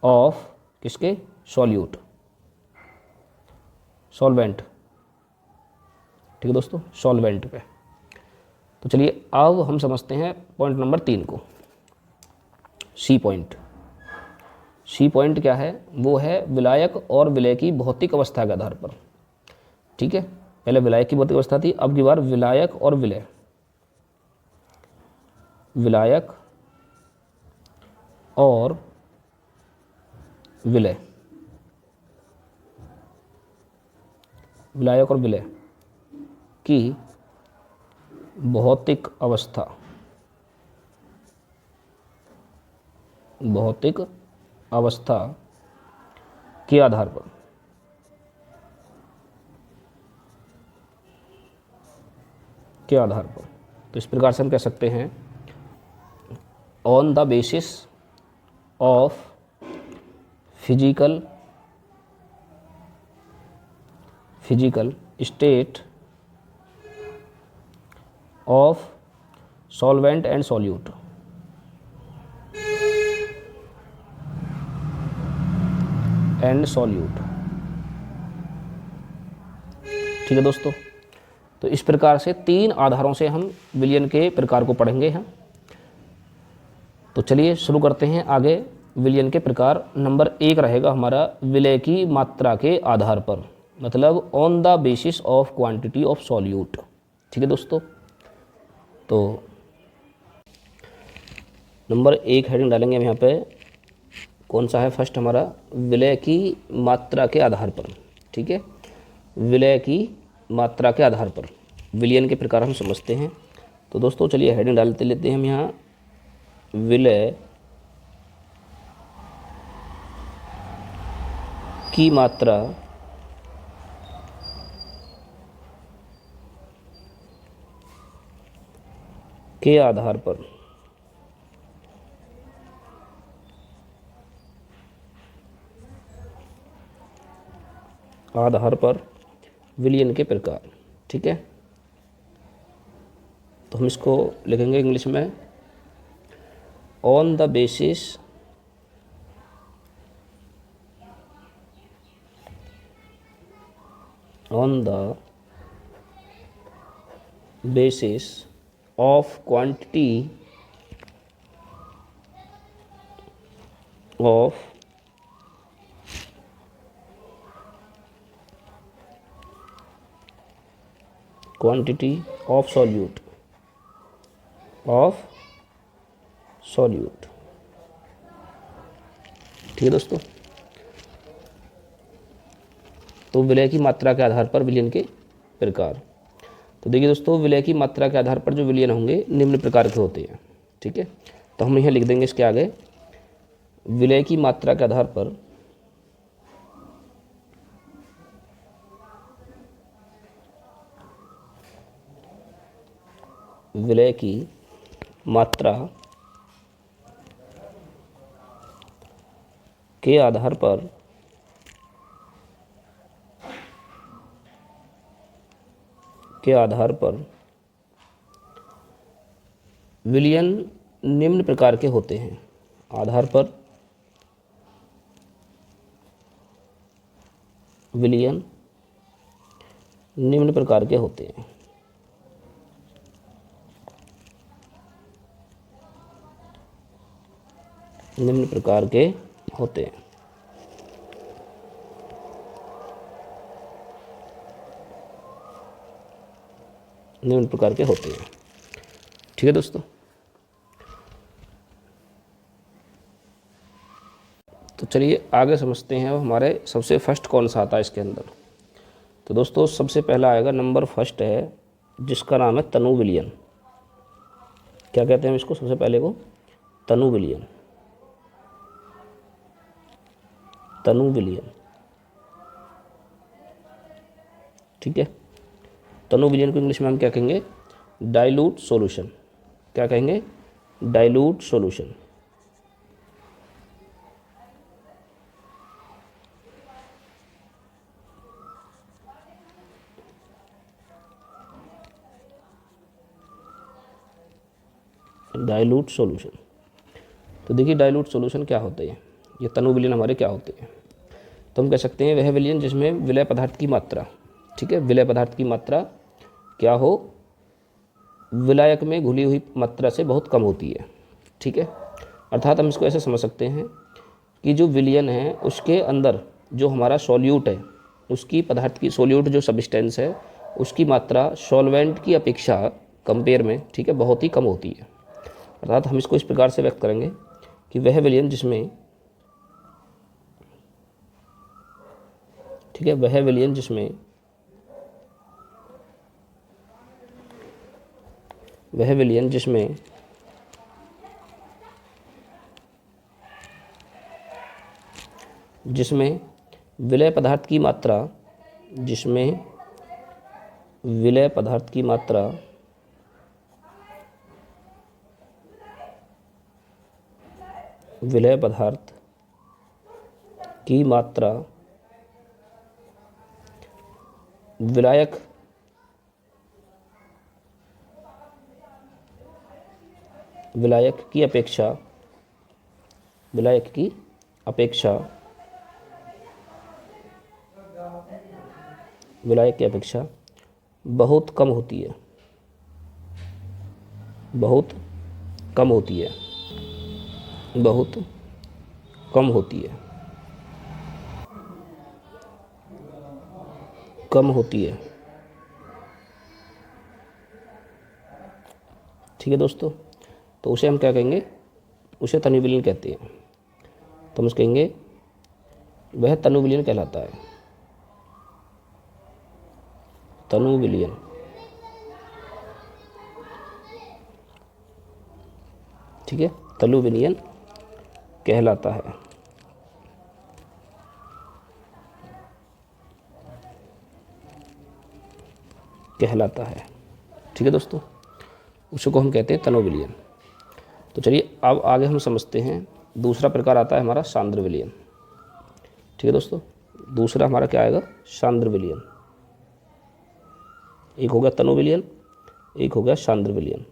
[SPEAKER 1] of किसके? Solute, solvent. ठीक है दोस्तों, सॉल्वेंट पे। तो चलिए अब हम समझते हैं पॉइंट नंबर 3 को, सी पॉइंट। सी पॉइंट क्या है? वो है विलायक और विलय की भौतिक अवस्था के आधार पर। ठीक है, पहले विलायक की भौतिक अवस्था थी, अब की बार विलायक और विलय, विलायक और विलय, विलायक और विलय की भौतिक अवस्था, भौतिक अवस्था के आधार पर। के आधार पर, तो इस प्रकार से हम कह सकते हैं on the basis of physical state of solvent and solute. And solute. ठीक है दोस्तों, तो इस प्रकार से 3 आधारों से हम विलयन के प्रकार को पढ़ेंगे हम। तो चलिए शुरू करते हैं आगे। विलयन के प्रकार नंबर 1 रहेगा हमारा विलय की मात्रा के आधार पर, मतलब on the basis of quantity of solute. ठीक है दोस्तों, तो नंबर 1 हेडिंग डालेंगे हम यहाँ पे। कौन सा है? फर्स्ट हमारा विलय की मात्रा के आधार पर। ठीक है, विलय की मात्रा के आधार पर विलयन के प्रकार हम समझते हैं। तो दोस्तों चलिए हेडिंग डालते लेते हैं हम यहाँ, विलय की मात्रा के आधार पर विलयन के प्रकार। ठीक है, तो हम इसको लिखेंगे इंग्लिश में, on the basis of quantity of solute ठीक है दोस्तों, तो विलय की मात्रा के आधार पर विलयन के प्रकार। तो देखिए दोस्तों, विलय की मात्रा के आधार पर जो विलयन होंगे निम्न प्रकार के होते हैं। ठीक है, तो हम यहाँ लिख देंगे इसके आगे, विलय की मात्रा के आधार पर विलय की मात्रा के आधार पर विलयन निम्न प्रकार के होते हैं। आधार पर विलयन निम्न प्रकार के होते हैं। निम्न प्रकार के होते हैं। निम्न प्रकार के होते हैं। ठीक है दोस्तों, तो चलिए आगे समझते हैं। अब हमारे सबसे फर्स्ट कौन सा आता है इसके अंदर। तो दोस्तों सबसे पहला आएगा, नंबर फर्स्ट है, जिसका नाम है तनु विलयन। क्या कहते हैं इसको? सबसे पहले को तनु विलयन। तनु विलयन, ठीक है। तनु विलयन को इंग्लिश में हम क्या कहेंगे? Dilute solution. क्या कहेंगे? Dilute solution. Dilute solution. तो देखिए डाइल्यूट सॉल्यूशन क्या होते हैं, ये तनु विलयन हमारे क्या होते हैं। तो हम कह सकते हैं वह विलयन जिसमें विलय पदार्थ की मात्रा, ठीक है, विलय पदार्थ की मात्रा क्या हो? विलायक में घुली हुई मात्रा से बहुत कम होती है। ठीक है, अर्थात हम इसको ऐसे समझ सकते हैं कि जो विलयन है उसके अंदर जो हमारा सॉल्यूट है, उसकी पदार्थ की सॉल्यूट जो सब्सटेंस है उसकी मात्रा सॉल्वेंट की अपेक्षा कंपेयर में, ठीक है, बहुत ही कम होती है। अर्थात हम इसको इस प्रकार से व्यक्त करेंगे कि वह विलयन जिसमें, ठीक है, वह विलयन जिसमें जिसमें विलय पदार्थ की मात्रा, विलय पदार्थ की मात्रा विलायक की अपेक्षा विलायक की अपेक्षा बहुत कम होती है, बहुत कम होती है, बहुत कम होती है, कम होती है। ठीक है दोस्तों, तो उसे हम क्या कहेंगे, उसे तनु विलीन कहते हैं। तो हम उसे कहेंगे वह तनु विलीन कहलाता है, तनु विलीन। ठीक है, तनु विलीन कहलाता है। कहलाता है। ठीक है दोस्तों, उसको हम कहते हैं तनु विलीन। तो चलिए अब आगे हम समझते हैं, दूसरा प्रकार आता है हमारा सांद्र विलयन। ठीक है दोस्तों, दूसरा हमारा क्या आएगा, सांद्र विलयन। एक हो गया तनु विलयन, एक हो गया सांद्र विलयन।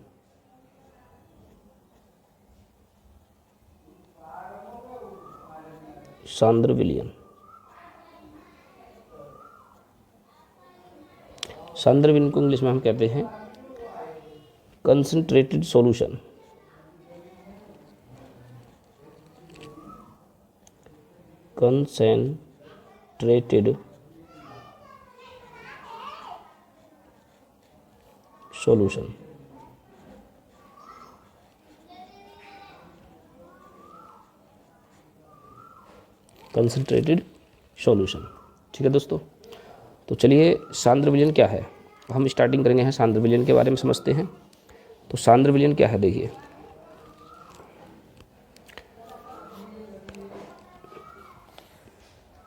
[SPEAKER 1] सांद्र विलयन, सांद्र विलयन को इंग्लिश में हम कहते हैं concentrated solution. Concentrated solution. Concentrated solution. ठीक है दोस्तों, तो चलिए सांद्र विलयन क्या है, हम स्टार्टिंग करेंगे हैं सांद्र विलयन के बारे में समझते हैं। तो सांद्र विलयन क्या है, देखिए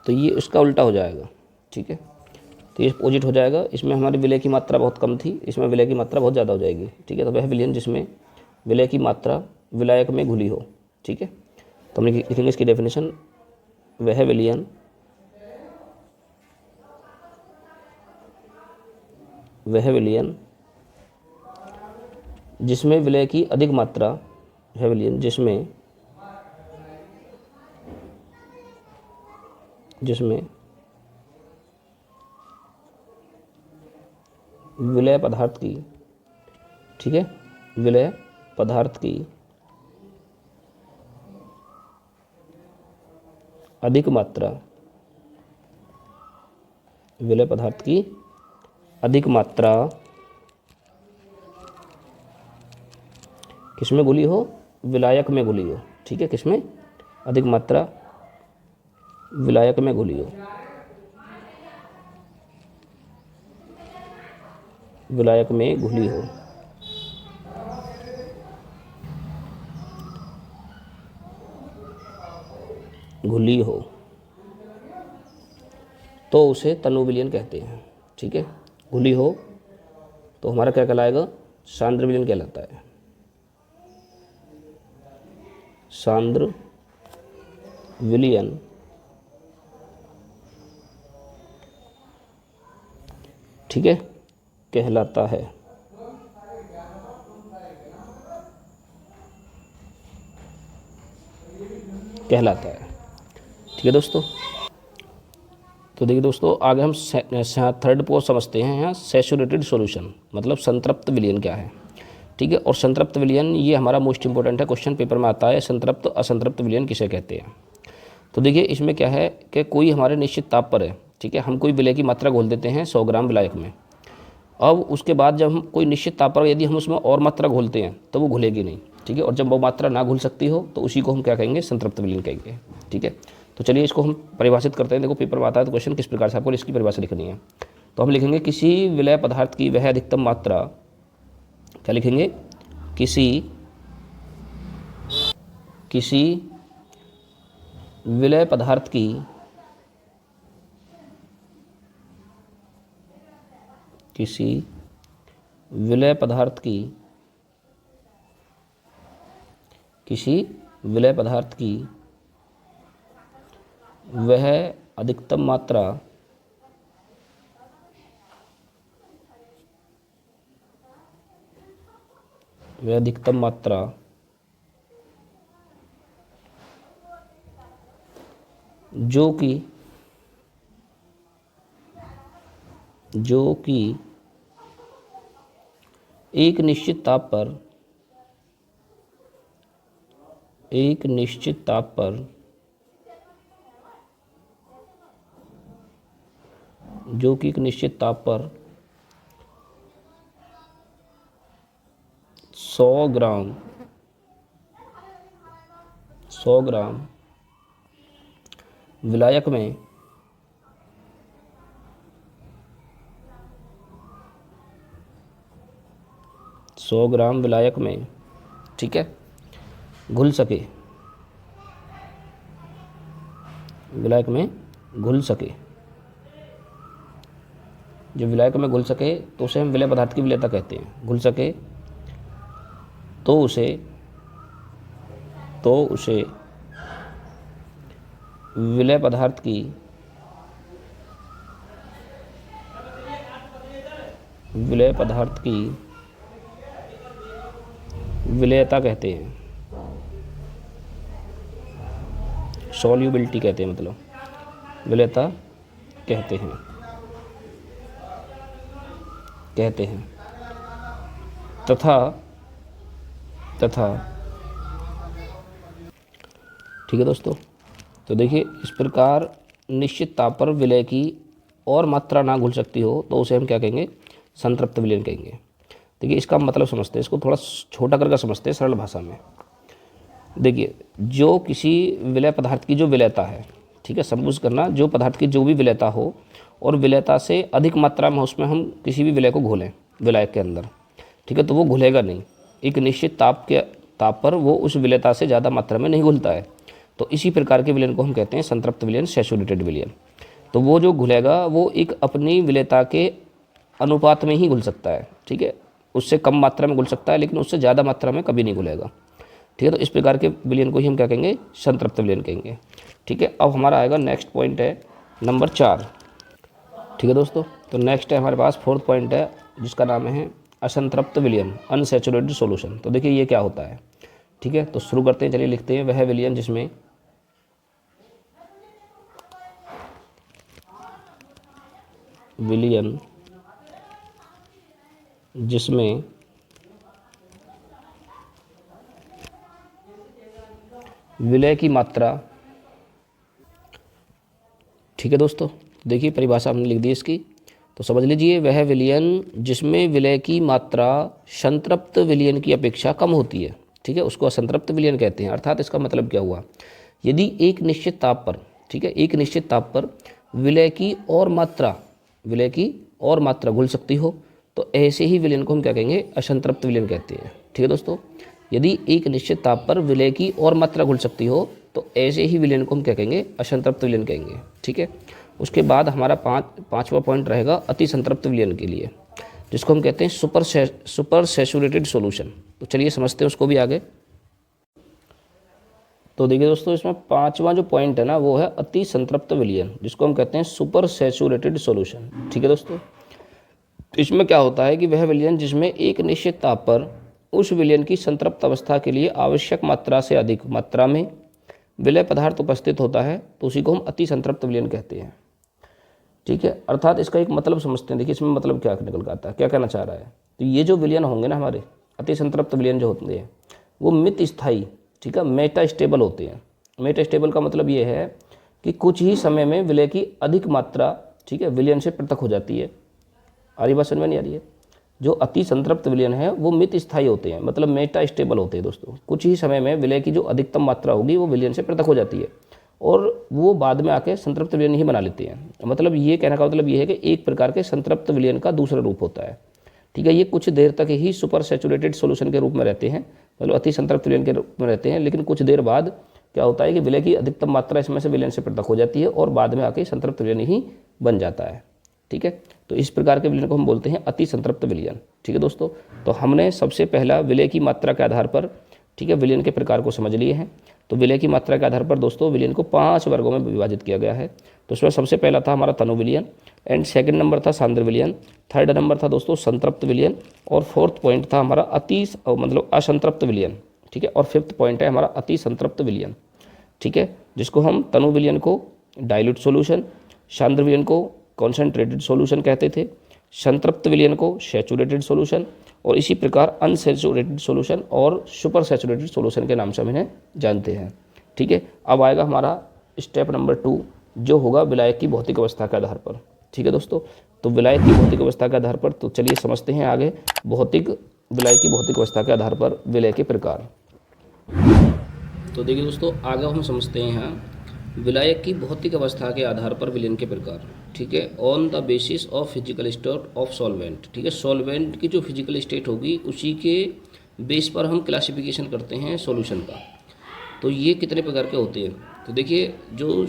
[SPEAKER 1] तो ये उसका उल्टा हो जाएगा। ठीक है, तो ये अपोजिट हो जाएगा। इसमें हमारी विलय की मात्रा बहुत कम थी, इसमें विलय की मात्रा बहुत ज़्यादा हो जाएगी। ठीक है, तो वह विलयन जिसमें विलय की मात्रा विलायक में घुली हो। ठीक है, तो हम लिखेंगे इसकी डेफिनेशन, वह विलयन वह विलयन जिसमें विलय की अधिक मात्रा, वह विलयन जिसमें विलय पदार्थ की, ठीक है, विलय पदार्थ की अधिक मात्रा, विलय पदार्थ की अधिक मात्रा किसमें घुली हो, विलायक में घुली हो। ठीक है, किसमें अधिक मात्रा, विलायक में घुली हो, विलायक में घुली हो। घुली हो तो उसे तनु विलयन कहते हैं। ठीक है, घुली हो तो हमारा क्या कहलाएगा, सांद्र विलयन कहलाता है। सांद्र विलयन ठीक है कहलाता है। कहलाता है। ठीक है दोस्तों, तो देखिए दोस्तों आगे हम थर्ड को समझते हैं यहाँ, सैचुरेटेड सॉल्यूशन मतलब संतृप्त विलयन क्या है। ठीक है, और संतृप्त विलयन ये हमारा मोस्ट इंपॉर्टेंट है, क्वेश्चन पेपर में आता है, संतृप्त असंतृप्त विलयन किसे कहते हैं। तो देखिए इसमें क्या है कि कोई हमारे निश्चित ताप पर है। ठीक है, हम कोई विलय की मात्रा घोल देते हैं 100 ग्राम विलायक में। अब उसके बाद जब हम कोई निश्चित ताप पर यदि हम उसमें और मात्रा घोलते हैं तो वो घुलेगी नहीं। ठीक है, और जब वो मात्रा ना घुल सकती हो तो उसी को हम क्या कहेंगे, संतृप्त विलयन कहेंगे। ठीक है, तो चलिए इसको हम परिभाषित करते हैं। देखो पेपर में आता है तो क्वेश्चन किस प्रकार से आपको इसकी परिभाषा लिखनी है। तो हम लिखेंगे किसी विलय पदार्थ की वह अधिकतम मात्रा, क्या लिखेंगे, किसी विलय पदार्थ की विलय पदार्थ की वह अधिकतम मात्रा जो कि जो कि एक निश्चित ताप पर जो कि एक निश्चित ताप पर 100 ग्राम विलायक में 100 ग्राम विलायक में, ठीक है, घुल सके, विलायक में घुल सके। जो विलायक में घुल सके तो उसे हम विलय पदार्थ की विलेयता कहते हैं। घुल सके तो उसे विलय पदार्थ की विलेयता कहते हैं, सॉल्युबिलिटी कहते हैं, मतलब विलेयता कहते हैं। तथा ठीक है दोस्तों। तो देखिए, इस प्रकार निश्चित ताप पर विलय की और मात्रा ना घुल सकती हो तो उसे हम क्या कहेंगे? संतृप्त विलयन कहेंगे। देखिए, इसका मतलब समझते हैं, इसको थोड़ा छोटा करके समझते हैं सरल भाषा में। देखिए, जो किसी विलय पदार्थ की जो विलयता है, ठीक है, समझ करना, जो पदार्थ की जो भी विलयता हो और विलयता से अधिक मात्रा में उसमें हम किसी भी विलय को घोलें विलायक के अंदर, ठीक है, तो वो घुलेगा नहीं। एक निश्चित ताप पर वो उस विलयता से ज़्यादा मात्रा में नहीं घुलता है। तो इसी प्रकार के विलयन को हम कहते हैं संतृप्त विलयन, सैचुरेटेड विलयन। तो वो जो घुलेगा वो एक अपनी विलयता के अनुपात में ही घुल सकता है, ठीक है, उससे कम मात्रा में घुल सकता है, लेकिन उससे ज़्यादा मात्रा में कभी नहीं घुलेगा, ठीक है। तो इस प्रकार के विलयन को ही हम क्या कहेंगे? संतृप्त विलयन कहेंगे, ठीक है। अब हमारा आएगा नेक्स्ट पॉइंट है नंबर 4, ठीक है दोस्तों। तो नेक्स्ट है हमारे पास 4th पॉइंट है, जिसका नाम है असंतृप्त विलयन, अनसैचुरेटेड सॉल्यूशन। तो देखिए ये क्या होता है, ठीक है। तो शुरू करते हैं, चलिए लिखते हैं। वह विलयन जिसमें विलय की मात्रा, ठीक है दोस्तों। देखिए परिभाषा हमने लिख दी इसकी, तो समझ लीजिए, वह विलयन जिसमें विलय की मात्रा संतृप्त विलयन की अपेक्षा कम होती है, ठीक है, उसको असंतृप्त विलयन कहते हैं। अर्थात इसका मतलब क्या हुआ? यदि एक निश्चित ताप पर, ठीक है, एक निश्चित ताप पर विलय की और मात्रा घुल सकती हो तो ऐसे ही विलयन को हम क्या कहेंगे? असंतृप्त विलयन कहते हैं, ठीक है दोस्तों। यदि एक निश्चित ताप पर विलय की और मात्रा घुल सकती हो तो ऐसे ही विलयन को हम क्या कहेंगे? असंतृप्त विलयन कहेंगे, ठीक है। उसके बाद हमारा पाँचवा पॉइंट रहेगा अति संतृप्त विलयन के लिए, जिसको हम कहते हैं सुपर सैचुरेटेड सॉल्यूशन। तो चलिए समझते हैं उसको भी आगे। तो देखिए दोस्तों, इसमें 5वां जो पॉइंट है ना, वो है अति संतृप्त विलयन, जिसको हम कहते हैं सुपर सैचुरेटेड सॉल्यूशन, ठीक है दोस्तों। इसमें क्या होता है कि वह विलयन जिसमें एक निश्चित ताप पर उस विलयन की संतृप्त अवस्था के लिए आवश्यक मात्रा से अधिक मात्रा में विलय पदार्थ उपस्थित होता है, तो उसी को हम अति संतृप्त विलयन कहते हैं, ठीक है। अर्थात इसका एक मतलब समझते हैं। देखिए इसमें मतलब क्या निकल के आता है, क्या कहना चाह रहा है? तो ये जो विलयन होंगे ना हमारे अति संतृप्त विलयन जो होते हैं, वो मित स्थायी, ठीक है, मेटा स्टेबल होते हैं। मेटा स्टेबल का मतलब ये है कि कुछ ही समय में विलय की अधिक मात्रा, ठीक है, विलयन से पृथक हो जाती है। आ रही बात समझ में नहीं आ रही है? जो अति संतृप्त विलयन है वो मित स्थायी होते हैं, मतलब मेटा स्टेबल होते हैं दोस्तों। कुछ ही समय में विलय की जो अधिकतम मात्रा होगी वो विलयन से पृथक हो जाती है और वो बाद में आके संतृप्त विलयन ही बना लेते हैं। मतलब ये कहने का मतलब ये है कि एक प्रकार के संतृप्त विलयन का दूसरा रूप होता है, ठीक है। ये कुछ देर तक ही सुपर सैचुरेटेड सॉल्यूशन के रूप में रहते हैं, मतलब अति संतृप्त विलयन के रूप में रहते हैं, लेकिन कुछ देर बाद क्या होता है कि विलय की अधिकतम मात्रा इसमें से विलयन से पृथक हो जाती है और बाद में आके संतृप्त विलयन ही बन जाता है, ठीक है। तो इस प्रकार के विलयन को हम बोलते हैं अति संतृप्त विलयन, ठीक है दोस्तों। तो हमने सबसे पहला विलय की मात्रा के आधार पर, ठीक है, विलयन के प्रकार को समझ लिए हैं। तो विलय की मात्रा के आधार पर दोस्तों विलयन को 5 वर्गों में विभाजित किया गया है। तो उसमें सबसे पहला था हमारा तनु विलयन, एंड सेकंड नंबर था सांद्र विलयन, थर्ड नंबर था दोस्तों संतृप्त विलयन, और 4th पॉइंट था हमारा मतलब असंतृप्त विलयन, ठीक है। और 5th पॉइंट है हमारा अति संतृप्त विलयन, ठीक है, जिसको हम तनु विलयन को डाइल्यूट सॉल्यूशन, सांद्र विलयन को कॉन्सेंट्रेटेड सॉल्यूशन कहते थे, संतृप्त विलयन को सैचुरेटेड सॉल्यूशन, और इसी प्रकार अनसैचुरेटेड सॉल्यूशन और सुपर सैचुरेटेड सॉल्यूशन के नाम से हम इन्हें जानते हैं। ठीक है, अब आएगा हमारा स्टेप नंबर 2 जो होगा विलायक की भौतिक अवस्था के आधार पर। ठीक है दोस्तों, तो विलायक की भौतिक अवस्था के आधार पर, तो चलिए समझते हैं आगे विलायक की भौतिक अवस्था के आधार पर विलय के प्रकार। तो देखिए दोस्तों, आगे हम समझते हैं यहाँ विलायक की भौतिक अवस्था के आधार पर विलयन के प्रकार। ठीक है, on the basis of physical state of solvent. ठीक है, सॉल्वेंट की जो फिजिकल स्टेट होगी उसी के बेस पर हम क्लासिफिकेशन करते हैं सॉल्यूशन का। तो ये कितने प्रकार के होते हैं, तो देखिए जो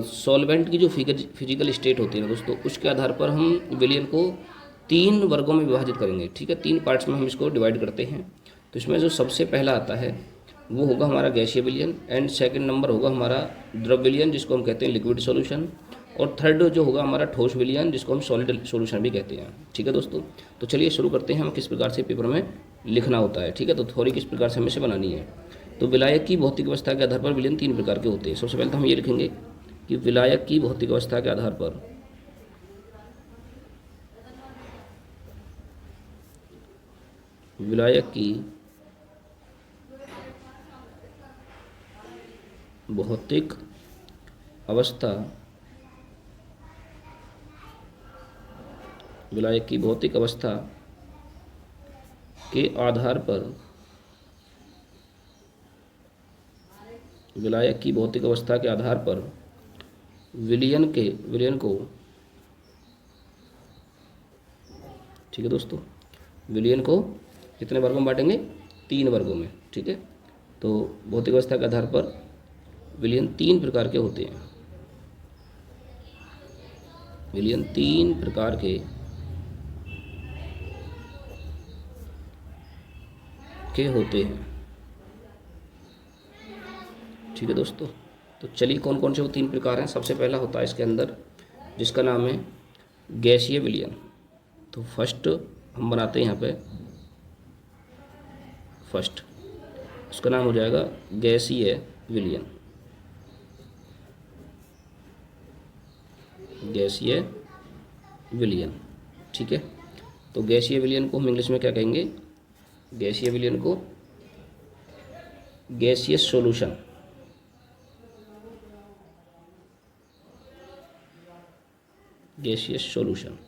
[SPEAKER 1] सॉल्वेंट की जो फिजिकल स्टेट होती है ना दोस्तों, उसके आधार पर हम विलयन को 3 वर्गों में विभाजित करेंगे। ठीक है, 3 पार्ट्स में हम इसको डिवाइड करते हैं। तो इसमें जो सबसे पहला आता है वो होगा हमारा गैसीय विलयन, एंड सेकंड नंबर होगा हमारा द्रव विलयन जिसको हम कहते हैं लिक्विड सॉल्यूशन, और थर्ड जो होगा हमारा ठोस विलयन जिसको हम सॉलिड सॉल्यूशन भी कहते हैं। ठीक है दोस्तों, तो चलिए शुरू करते हैं हम किस प्रकार से पेपर में लिखना होता है। ठीक है, तो थ्योरी किस प्रकार से हमें से बनानी है। तो विलायक की भौतिक अवस्था के आधार पर विलयन 3 प्रकार के होते हैं। सबसे पहले तो हम ये लिखेंगे कि विलायक की भौतिक अवस्था के आधार पर विलायक की भौतिक अवस्था विलायक की भौतिक अवस्था के आधार पर विलायक की भौतिक अवस्था के आधार पर विलयन को ठीक है दोस्तों, विलयन को कितने वर्गों में बांटेंगे, 3 वर्गों में। ठीक है, तो भौतिक अवस्था के आधार पर विलयन 3 प्रकार के होते हैं। विलयन 3 प्रकार के होते हैं। ठीक है दोस्तों, तो चलिए कौन कौन से वो 3 प्रकार हैं। सबसे पहला होता है इसके अंदर जिसका नाम है गैसीय विलयन। तो फर्स्ट हम बनाते हैं यहाँ पे, फर्स्ट उसका नाम हो जाएगा गैसीय विलयन। गैसीय विलयन, ठीक है। तो गैसीय विलयन को हम इंग्लिश में क्या कहेंगे, गैसीय विलयन को गैसियस सॉल्यूशन, गैसियस सॉल्यूशन।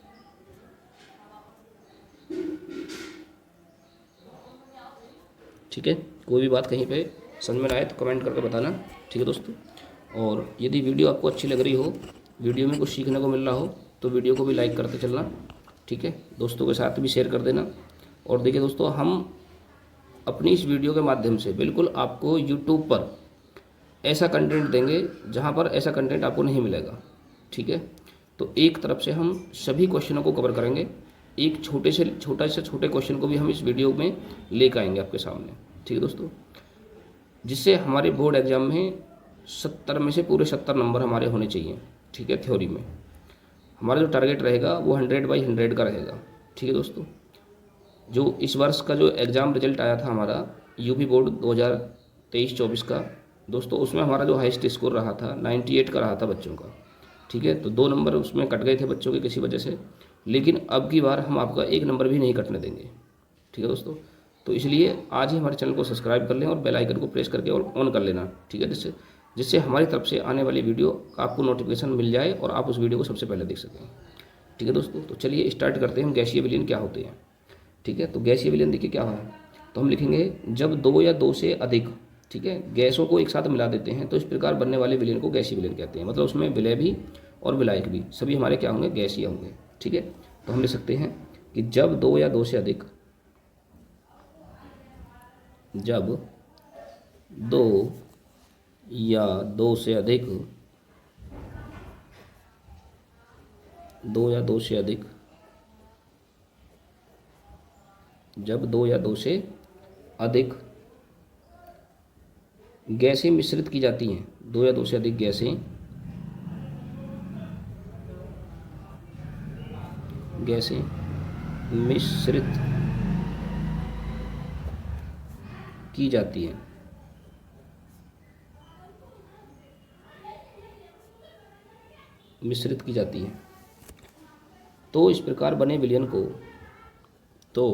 [SPEAKER 1] ठीक है, कोई भी बात कहीं पे समझ में आए तो कमेंट करके बताना। ठीक है दोस्तों, और यदि वीडियो आपको अच्छी लग रही हो, वीडियो में कुछ सीखने को मिल रहा हो, तो वीडियो को भी लाइक करते चलना। ठीक है, दोस्तों के साथ भी शेयर कर देना। और देखिए दोस्तों, हम अपनी इस वीडियो के माध्यम से बिल्कुल आपको यूट्यूब पर ऐसा कंटेंट देंगे जहाँ पर ऐसा कंटेंट आपको नहीं मिलेगा। ठीक है, तो एक तरफ से हम सभी क्वेश्चनों को कवर करेंगे, एक छोटे से छोटे क्वेश्चन को भी हम इस वीडियो में लेकर आएंगे आपके सामने। ठीक है दोस्तों, जिससे हमारे बोर्ड एग्जाम में 70 में से पूरे 70 नंबर हमारे होने चाहिए। ठीक है, थ्योरी में हमारा जो टारगेट रहेगा वो 100/100 का रहेगा। ठीक है दोस्तों, जो इस वर्ष का जो एग्ज़ाम रिजल्ट आया था हमारा यूपी बोर्ड 2023-24 का दोस्तों, उसमें हमारा जो हाईएस्ट स्कोर रहा था 98 का रहा था बच्चों का। ठीक है, तो 2 नंबर उसमें कट गए थे बच्चों के किसी वजह से, लेकिन अब की बार हम आपका 1 नंबर भी नहीं कटने देंगे। ठीक है दोस्तों, तो इसलिए आज ही हमारे चैनल को सब्सक्राइब कर लें और बेल आइकन को प्रेस करके और ऑन कर लेना। ठीक है, जिससे हमारी तरफ से आने वाली वीडियो का आपको नोटिफिकेशन मिल जाए और आप उस वीडियो को सबसे पहले देख सकें। ठीक है दोस्तों, तो चलिए स्टार्ट करते हैं हम गैसीय विलयन क्या होते हैं। ठीक है, तो गैसीय विलयन देखिए क्या है, तो हम लिखेंगे जब 2 या 2 से अधिक, ठीक है, गैसों को एक साथ मिला देते हैं तो इस प्रकार बनने वाले विलयन को गैसीय विलयन कहते हैं। मतलब उसमें विलय भी और विलायक भी सभी हमारे क्या होंगे, गैसीय होंगे। ठीक है, तो हम लिख सकते हैं कि जब 2 या 2 से अधिक, जब 2 या 2 से अधिक, 2 या 2 से अधिक, जब 2 या 2 से अधिक गैसें मिश्रित की जाती हैं, 2 या 2 से अधिक गैसें मिश्रित की जाती हैं, मिश्रित की जाती हैं, तो इस प्रकार बने विलयन को तो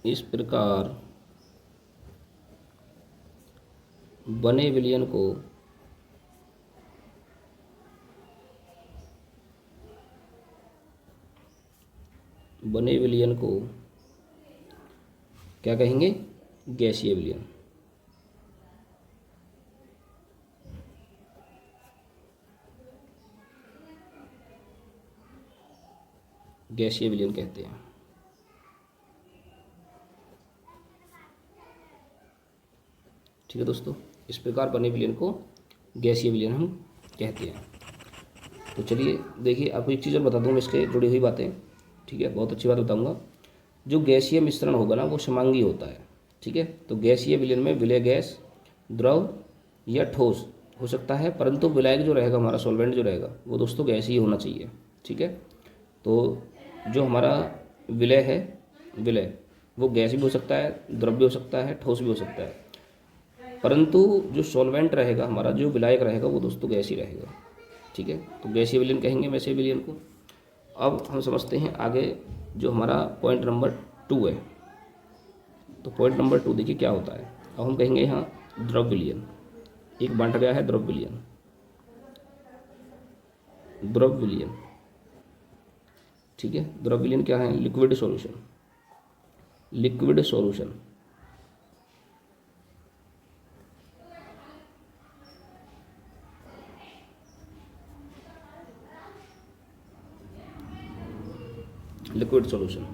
[SPEAKER 1] इस प्रकार बने विलयन को क्या कहेंगे? गैसीय विलयन। गैसीय विलयन कहते हैं। ठीक है दोस्तों, इस प्रकार बने विलयन को गैसीय विलयन हम कहते हैं। तो चलिए देखिए, आपको एक चीज़ और बता दूँ मैं इसके जुड़ी हुई बातें। ठीक है, बहुत अच्छी बात बताऊंगा। जो गैसीय मिश्रण होगा ना वो समांगी होता है। ठीक है, तो गैसीय विलयन में विलय गैस, द्रव या ठोस हो सकता है, परंतु विलायक जो रहेगा हमारा, सॉल्वेंट जो रहेगा वो दोस्तों गैस ही होना चाहिए। ठीक है, तो जो हमारा विलय है, विलय वो गैस भी हो सकता है, द्रव भी हो सकता है, ठोस भी हो सकता है, परंतु जो सॉल्वेंट रहेगा हमारा, जो विलायक रहेगा वो दोस्तों गैस ही रहेगा। ठीक है, तो गैसीय विलयन कहेंगे वैसे विलयन को। अब हम समझते हैं आगे जो हमारा पॉइंट नंबर 2 है। तो पॉइंट नंबर 2 देखिए क्या होता है। अब हम कहेंगे यहाँ द्रव विलयन, एक बांटा गया है द्रव विलयन। द्रव विलयन, ठीक है, द्रव विलयन क्या है? Liquid solution. Liquid solution, liquid solution.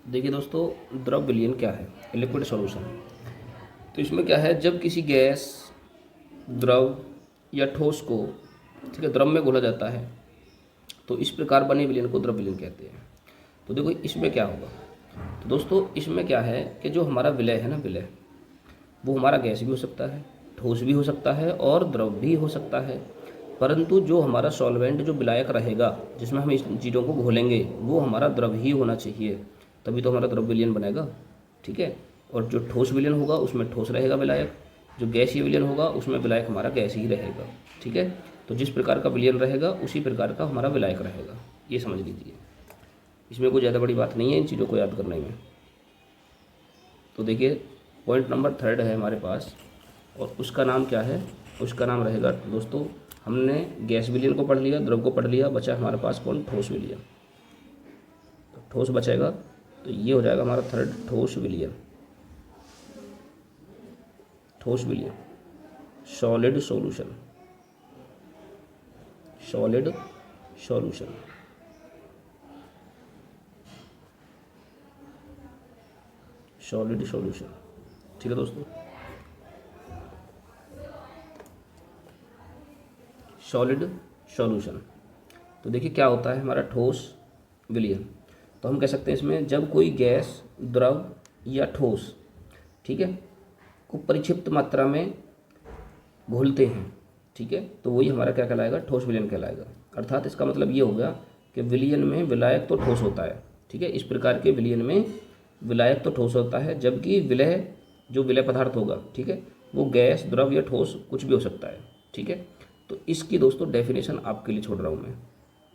[SPEAKER 1] देखिए दोस्तों, द्रव विलयन क्या है? Liquid solution. तो इसमें क्या है, जब किसी गैस, द्रव या ठोस को, ठीक है, द्रव में घोला जाता है तो इस प्रकार बने विलयन को द्रव विलयन कहते हैं। तो देखो इसमें क्या होगा, तो दोस्तों इसमें क्या है कि जो हमारा विलय है ना, विलय वो हमारा गैस भी हो सकता है, ठोस भी हो सकता है और द्रव भी हो सकता है, परंतु जो हमारा सॉल्वेंट, जो विलायक रहेगा जिसमें हम इस चीज़ों को घोलेंगे वो हमारा द्रव ही होना चाहिए, तभी तो हमारा द्रव विलयन बनेगा। ठीक है, और जो ठोस विलयन होगा उसमें ठोस रहेगा विलायक, जो गैसीय विलयन होगा उसमें विलायक हमारा गैस ही रहेगा। ठीक है, तो जिस प्रकार का विलयन रहेगा उसी प्रकार का हमारा विलायक रहेगा, ये समझ लीजिए। इसमें कोई ज़्यादा बड़ी बात नहीं है इन चीज़ों को याद करने में। तो देखिए पॉइंट नंबर 3 है हमारे पास, और उसका नाम क्या है? उसका नाम रहेगा दोस्तों, हमने गैस विलयन को पढ़ लिया, द्रव को पढ़ लिया, बचा हमारे पास कौन? ठोस विलयन। तो ठोस बचेगा, तो ये हो जाएगा हमारा 3rd, ठोस विलयन। ठोस विलयन, solid solution. Solid solution, solid solution. ठीक है दोस्तों, सॉलिड सॉल्यूशन। तो देखिए क्या होता है हमारा ठोस विलयन। तो हम कह सकते हैं इसमें जब कोई गैस, द्रव या ठोस, ठीक है, को परिक्षिप्त मात्रा में घोलते हैं, ठीक है, तो वही हमारा क्या कहलाएगा? ठोस विलयन कहलाएगा। अर्थात इसका मतलब ये हो गया कि विलयन में विलायक तो ठोस होता है। ठीक है, इस प्रकार के विलयन में विलायक तो ठोस होता है, जबकि विलय, जो विलय पदार्थ होगा, ठीक है, वो गैस, द्रव या ठोस कुछ भी हो सकता है। ठीक है, तो इसकी दोस्तों डेफिनेशन आपके लिए छोड़ रहा हूँ मैं।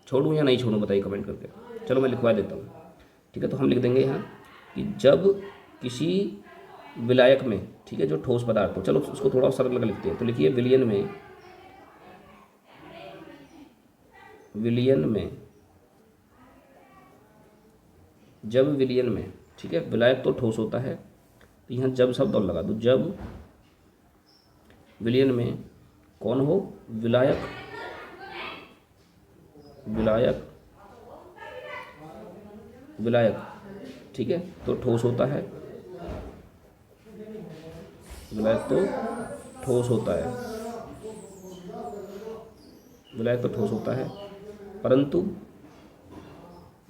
[SPEAKER 1] छोड़ूँ या नहीं छोड़ूँ बताइए कमेंट करके। चलो मैं लिखवा देता हूँ। ठीक है, तो हम लिख देंगे यहाँ कि जब किसी विलायक में, ठीक है, जो ठोस पदार्थ हो, चलो उसको थोड़ा सरल लगा लिखते हैं। तो लिखिए विलयन में, विलयन में, जब विलयन में, ठीक है, विलायक तो ठोस होता है, तो यहाँ जब शब्द और लगा दो। जब विलयन में कौन हो? विलायक, विलायक, विलायक, ठीक है, तो ठोस होता है, विलायक तो ठोस होता है, विलायक तो ठोस होता है, परंतु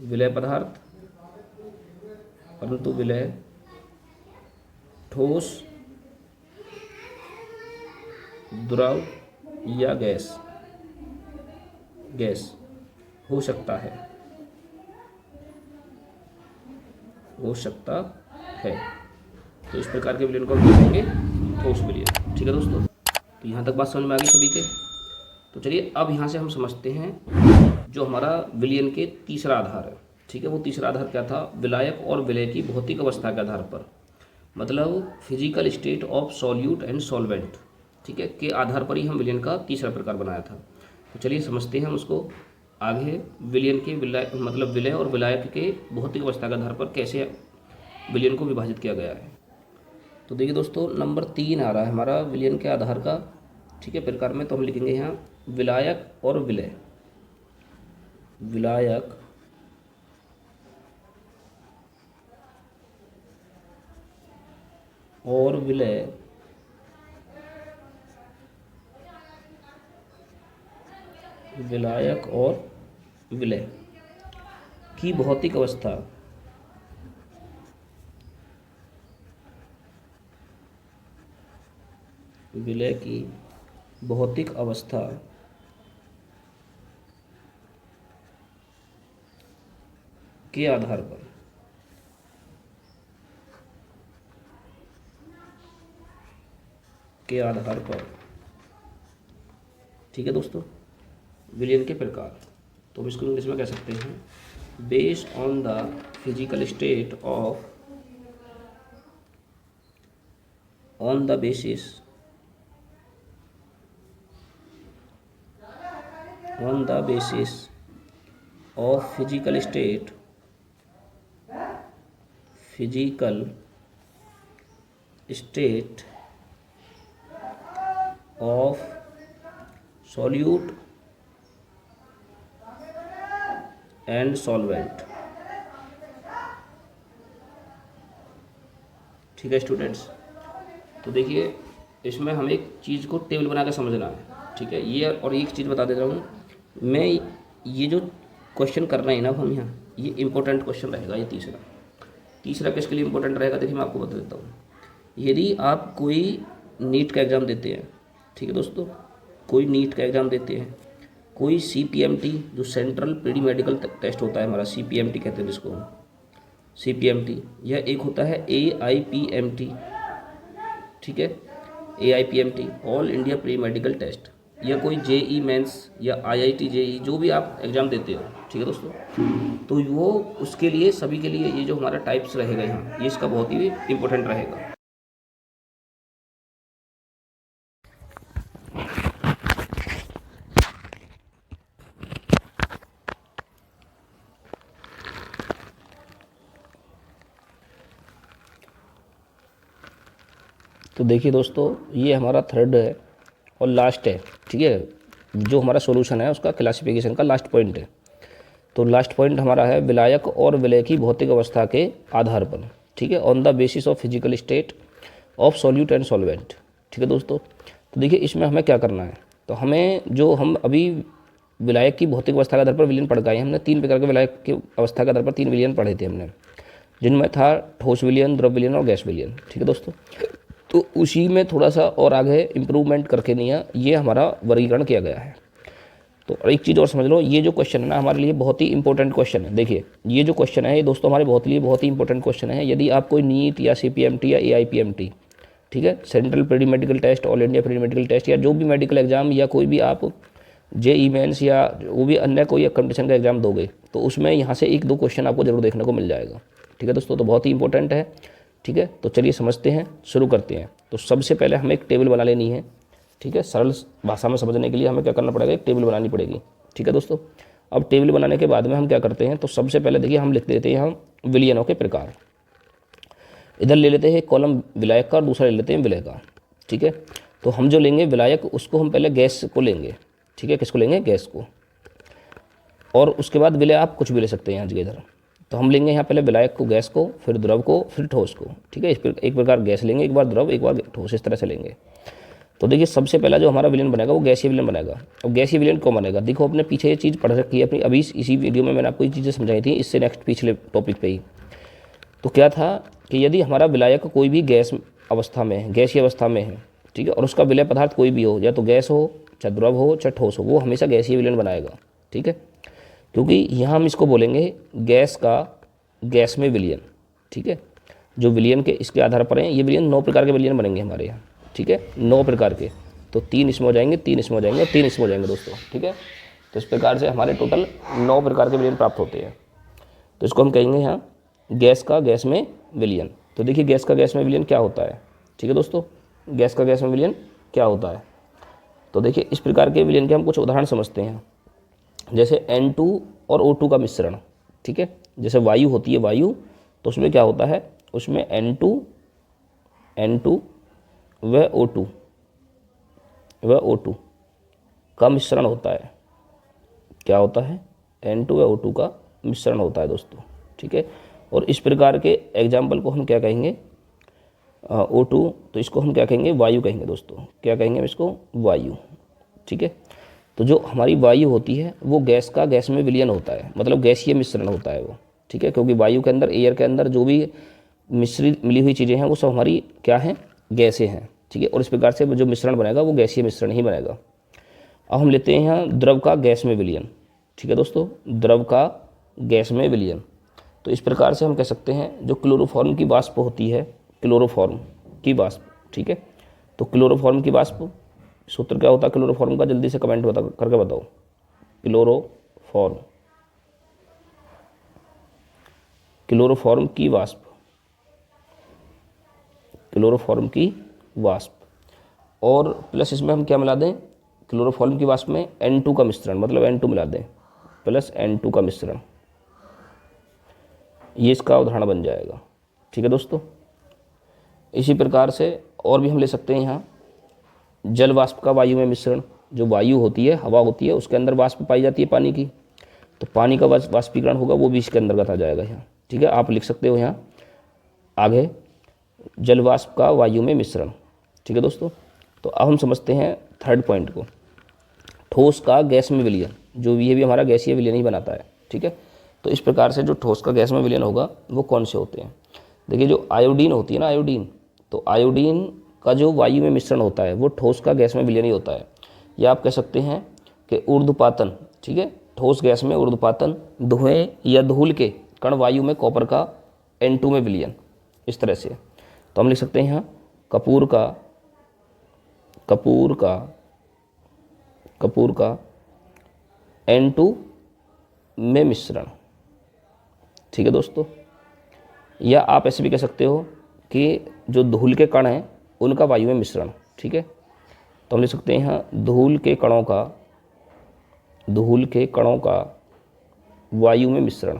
[SPEAKER 1] विलय पदार्थ, परंतु विलय ठोस, द्रव या गैस, गैस हो सकता है, हो सकता है। तो इस प्रकार के विलयन को हम कहेंगे ठोस विलयन। ठीक है दोस्तों, तो यहाँ तक बात समझ में आ गई सभी के। तो चलिए अब यहाँ से हम समझते हैं जो हमारा विलयन के तीसरा आधार है। ठीक है, वो तीसरा आधार क्या था? विलायक और विलय की भौतिक अवस्था के आधार पर, मतलब physical state of solute and solvent, ठीक है, के आधार पर ही हम विलयन का तीसरा प्रकार बनाया था। तो चलिए समझते हैं हम उसको आगे। विलयन के विलय मतलब विलय और विलायक के भौतिक अवस्था के आधार पर कैसे विलयन को विभाजित किया गया है। तो देखिए दोस्तों, नंबर 3 आ रहा है हमारा विलयन के आधार का, ठीक है, प्रकार में। तो हम लिखेंगे यहाँ विलायक और विलय। विलायक और विलय विलायक और विलय की भौतिक अवस्था विलय की भौतिक अवस्था के आधार पर ठीक है दोस्तों, विलयन के प्रकार। तो हम इसको इंग्लिश में कह सकते हैं based on the physical state of on the basis of physical state of solute and solvent। ठीक है स्टूडेंट्स, तो देखिए इसमें हमें एक चीज़ को टेबल बना कर समझना है। ठीक है, ये और एक चीज़ बता देता हूँ मैं, ये जो क्वेश्चन कर रहे हैं ना हम यहाँ, ये इंपॉर्टेंट क्वेश्चन रहेगा। ये तीसरा किसके लिए इंपॉर्टेंट रहेगा, देखिए मैं आपको बता देता हूँ। यदि आप कोई नीट का एग्ज़ाम देते हैं, ठीक है दोस्तों, कोई नीट का एग्ज़ाम देते हैं, कोई CPMT जो सेंट्रल प्री मेडिकल टेस्ट होता है हमारा, CPMT कहते हैं जिसको, CPMT, या एक होता है AIPMT, ठीक है, AIPMT all India pre medical test, या कोई JEE मेंस या IIT JEE जो भी आप एग्ज़ाम देते हो, ठीक है दोस्तों, तो वो उसके लिए सभी के लिए ये जो हमारा टाइप्स रहेगा यहाँ, ये इसका बहुत ही इंपॉर्टेंट रहेगा। तो देखिए दोस्तों, ये हमारा थर्ड है और लास्ट है, ठीक है, जो हमारा सॉल्यूशन है उसका क्लासिफिकेशन का लास्ट पॉइंट है। तो लास्ट पॉइंट हमारा है विलायक और विलय की भौतिक अवस्था के आधार पर, ठीक है, on the basis of physical state of solute and solvent. ठीक है दोस्तों, तो देखिए इसमें हमें क्या करना है। तो हमें जो हम अभी विलायक की भौतिक अवस्था के आधार पर विलयन पढ़ गए, हमने 3 प्रकार के विलायक की अवस्था के आधार पर 3 विलयन पढ़े थे हमने, जिनमें था ठोस विलयन, द्रव विलयन और गैस विलयन। ठीक है दोस्तों, तो उसी में थोड़ा सा और आगे इम्प्रूवमेंट करके नहीं, ये हमारा वर्गीकरण किया गया है। तो एक चीज़ और समझ लो, ये जो क्वेश्चन है ना हमारे लिए बहुत ही इंपॉर्टेंट क्वेश्चन है। देखिए ये जो क्वेश्चन है ये दोस्तों हमारे बहुत ही इंपॉर्टेंट क्वेश्चन है। यदि आप कोई नीट या CPMT या AIPMT, ठीक है, central pre medical test, all India pre medical test, या जो भी मेडिकल एग्जाम, या कोई भी आप JEE मेंस या वो भी अन्य कोई कंपटीशन का एग्जाम दोगे, तो उसमें यहाँ से 1-2 क्वेश्चन आपको जरूर देखने को मिल जाएगा। ठीक है दोस्तों, तो बहुत ही इंपॉर्टेंट है। ठीक है, तो चलिए समझते हैं, शुरू करते हैं। तो सबसे पहले हमें एक टेबल बना लेनी है। ठीक है, सरल भाषा में समझने के लिए हमें क्या करना पड़ेगा, एक टेबल बनानी पड़ेगी। ठीक है दोस्तों, अब टेबल बनाने के बाद में हम क्या करते हैं, तो सबसे पहले देखिए हम लिख देते हैं हम विलयनों के प्रकार। इधर ले लेते हैं कॉलम विलायक का और दूसरा ले लेते हैं विलय का। ठीक है, तो हम जो लेंगे विलायक, उसको हम पहले गैस को लेंगे। ठीक है, किसको लेंगे, गैस को, और उसके बाद विलय आप कुछ भी ले सकते हैं यहाँ जगह इधर। तो हम लेंगे यहाँ पहले विलायक को, गैस को, फिर द्रव को, फिर ठोस को। ठीक है, एक प्रकार गैस लेंगे, एक बार द्रव, एक बार ठोस, इस तरह से लेंगे। तो देखिए सबसे पहला जो हमारा विलयन बनेगा वो गैसीय विलयन बनेगा। अब गैसीय विलयन कौन बनेगा, देखो अपने पीछे ये चीज़ पढ़ रखी है अपनी, अभी इसी वीडियो में मैंने आपको ये चीज़ें समझाई थी, इससे नेक्स्ट पिछले टॉपिक पे ही। तो क्या था कि यदि हमारा विलायक कोई भी गैस अवस्था में है, गैसीय अवस्था में है, ठीक है, और उसका विलय पदार्थ कोई भी हो, या तो गैस हो, चाहे द्रव हो, चाहे ठोस हो, वो हमेशा गैसीय विलयन बनाएगा। ठीक है, क्योंकि यहाँ हम इसको बोलेंगे गैस का गैस में विलयन। ठीक है, जो विलयन के इसके आधार पर हैं, ये विलयन 9 प्रकार के विलयन बनेंगे हमारे यहाँ। ठीक है, 9 प्रकार के। तो 3 इसमें हो जाएंगे, 3 इसमें हो जाएंगे और 3 इसमें हो जाएंगे दोस्तों, ठीक है। तो इस प्रकार से हमारे टोटल 9 प्रकार के विलयन प्राप्त होते हैं। तो इसको हम कहेंगे यहाँ गैस का गैस में विलयन। तो देखिए गैस का गैस में विलयन क्या होता है, ठीक है दोस्तों, गैस का गैस में विलयन क्या होता है। तो देखिए इस प्रकार के विलयन के हम कुछ उदाहरण समझते हैं, जैसे N2 और O2 का मिश्रण, ठीक है। जैसे वायु होती है वायु, तो उसमें क्या होता है, उसमें N2 व O2 का मिश्रण होता है। क्या होता है, N2 व O2 का मिश्रण होता है दोस्तों, ठीक है। और इस प्रकार के एग्जाम्पल को हम क्या कहेंगे, O2, तो इसको हम क्या कहेंगे, वायु कहेंगे दोस्तों। क्या कहेंगे हम इसको, वायु, ठीक है। तो जो हमारी वायु होती है वो गैस का गैस में विलयन होता है, मतलब गैसीय मिश्रण होता है वो, ठीक है। क्योंकि वायु के अंदर, एयर के अंदर जो भी मिश्रित मिली हुई चीज़ें हैं वो सब हमारी क्या हैं, गैसें हैं, ठीक है। और इस प्रकार से जो मिश्रण बनेगा वो गैसीय मिश्रण ही बनेगा। अब हम लेते हैं यहाँ द्रव का गैस में विलयन, ठीक है दोस्तों, द्रव का गैस में विलयन। तो इस प्रकार से हम कह सकते हैं जो क्लोरोफॉर्म की वाष्प होती है, क्लोरोफॉर्म की वाष्प, ठीक है। तो क्लोरोफॉर्म की वाष्प, सूत्र क्या होता है क्लोरोफॉर्म का, जल्दी से कमेंट करके बताओ। क्लोरोफॉर्म की वाष्प, क्लोरोफॉर्म की वाष्प, और प्लस इसमें हम क्या मिला दें, क्लोरोफॉर्म की वाष्प में N2 का मिश्रण, मतलब N2 मिला दें, प्लस N2 का मिश्रण, ये इसका उदाहरण बन जाएगा, ठीक है दोस्तों। इसी प्रकार से और भी हम ले सकते हैं यहाँ जल वाष्प का वायु में मिश्रण। जो वायु होती है, हवा होती है, उसके अंदर वाष्प पाई जाती है पानी की, तो पानी का वाष्पीकरण होगा, वो भी इसके अंतर्गत आ जाएगा यहाँ, ठीक है। आप लिख सकते हो यहाँ आगे जल वाष्प का वायु में मिश्रण, ठीक है दोस्तों। तो अब हम समझते हैं थर्ड पॉइंट को, ठोस का गैस में विलयन, जो ये भी हमारा गैसीय विलयन ही बनाता है, ठीक है। तो इस प्रकार से जो ठोस का गैस में विलयन होगा वो कौन से होते हैं, देखिए जो आयोडीन होती है ना, आयोडीन, तो आयोडीन का जो वायु में मिश्रण होता है वो ठोस का गैस में विलयन ही होता है। या आप कह सकते हैं कि ऊर्ध्वपातन, ठीक है, ठोस गैस में ऊर्ध्वपातन, धुएं या धूल के कण वायु में कॉपर का N2 में विलयन, इस तरह से। तो हम लिख सकते हैं यहाँ कपूर का N2 में मिश्रण, ठीक है दोस्तों। या आप ऐसे भी कह सकते हो कि जो धूल के कण हैं उनका वायु में मिश्रण, ठीक है। तो हम लिख सकते हैं यहाँ धूल के कणों का वायु में मिश्रण,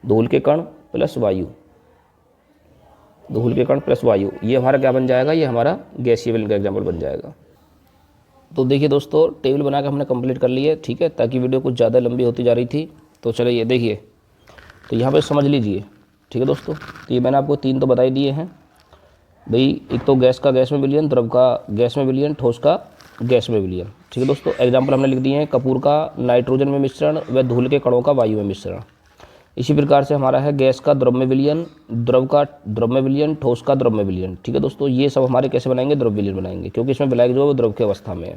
[SPEAKER 1] धूल के कण प्लस वायु, धूल के कण प्लस वायु, ये हमारा क्या बन जाएगा, ये हमारा गैसीय विलयन का एग्जाम्पल बन जाएगा। तो देखिए दोस्तों टेबल बना के हमने कंप्लीट कर ली है, ठीक है, ताकि वीडियो कुछ ज़्यादा लंबी होती जा रही थी। तो चलिए ये देखिए, तो यहाँ पे समझ लीजिए, ठीक है दोस्तों। तो ये मैंने आपको 3 तो बता ही दिए हैं भाई, एक तो गैस का गैस में विलयन, द्रव का गैस में विलयन, ठोस का गैस में विलयन, ठीक है दोस्तों। एग्जाम्पल हमने लिख दिए हैं, कपूर का नाइट्रोजन में मिश्रण व धूल के कणों का वायु में मिश्रण। इसी प्रकार से हमारा है गैस का द्रव में विलयन, द्रव का द्रव में विलयन, ठोस का द्रव में विलयन, ठीक है दोस्तों। ये सब हमारे कैसे बनाएंगे, द्रव विलयन बनाएंगे, क्योंकि इसमें विलायक जो है वो द्रव की अवस्था में है।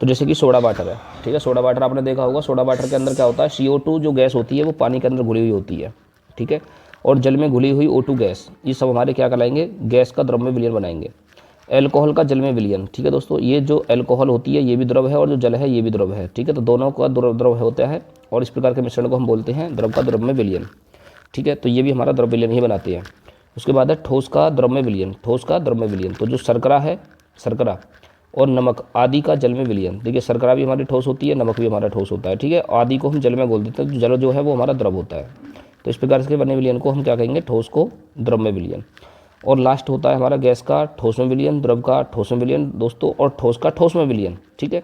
[SPEAKER 1] तो जैसे कि सोडा वाटर है, ठीक है, सोडा वाटर आपने देखा होगा, सोडा वाटर के अंदर क्या होता है, CO2 जो गैस होती है वो पानी के अंदर घुली हुई होती है, ठीक है, और जल में घुली हुई O2 गैस, ये सब हमारे क्या कहलाएंगे, गैस का द्रव में विलयन बनाएंगे। एल्कोहल का जल में विलयन, ठीक है दोस्तों, ये जो एल्कोहल होती है ये भी द्रव है और जो जल है ये भी द्रव है, ठीक है। तो दोनों का द्रव होता है और इस प्रकार के मिश्रण को हम बोलते हैं द्रव का द्रव में विलयन, ठीक है। तो ये भी हमारा द्रव विलयन ही बनाते हैं। उसके बाद है ठोस का द्रव में विलयन, ठोस का द्रव में विलयन, तो जो शर्करा है, शर्करा और नमक आदि का जल में विलयन। देखिए शर्करा भी हमारी ठोस होती है, नमक भी हमारा ठोस होता है, ठीक है। आदि को हम जल में बोल देते हैं, जल जो है वो हमारा द्रव होता है। तो इस प्रकार से बने विलयन को हम क्या कहेंगे, ठोस को द्रव में विलयन। और लास्ट होता है हमारा गैस का ठोस में विलयन, द्रव का ठोस में विलयन दोस्तों, और ठोस का ठोस में विलयन, ठीक है।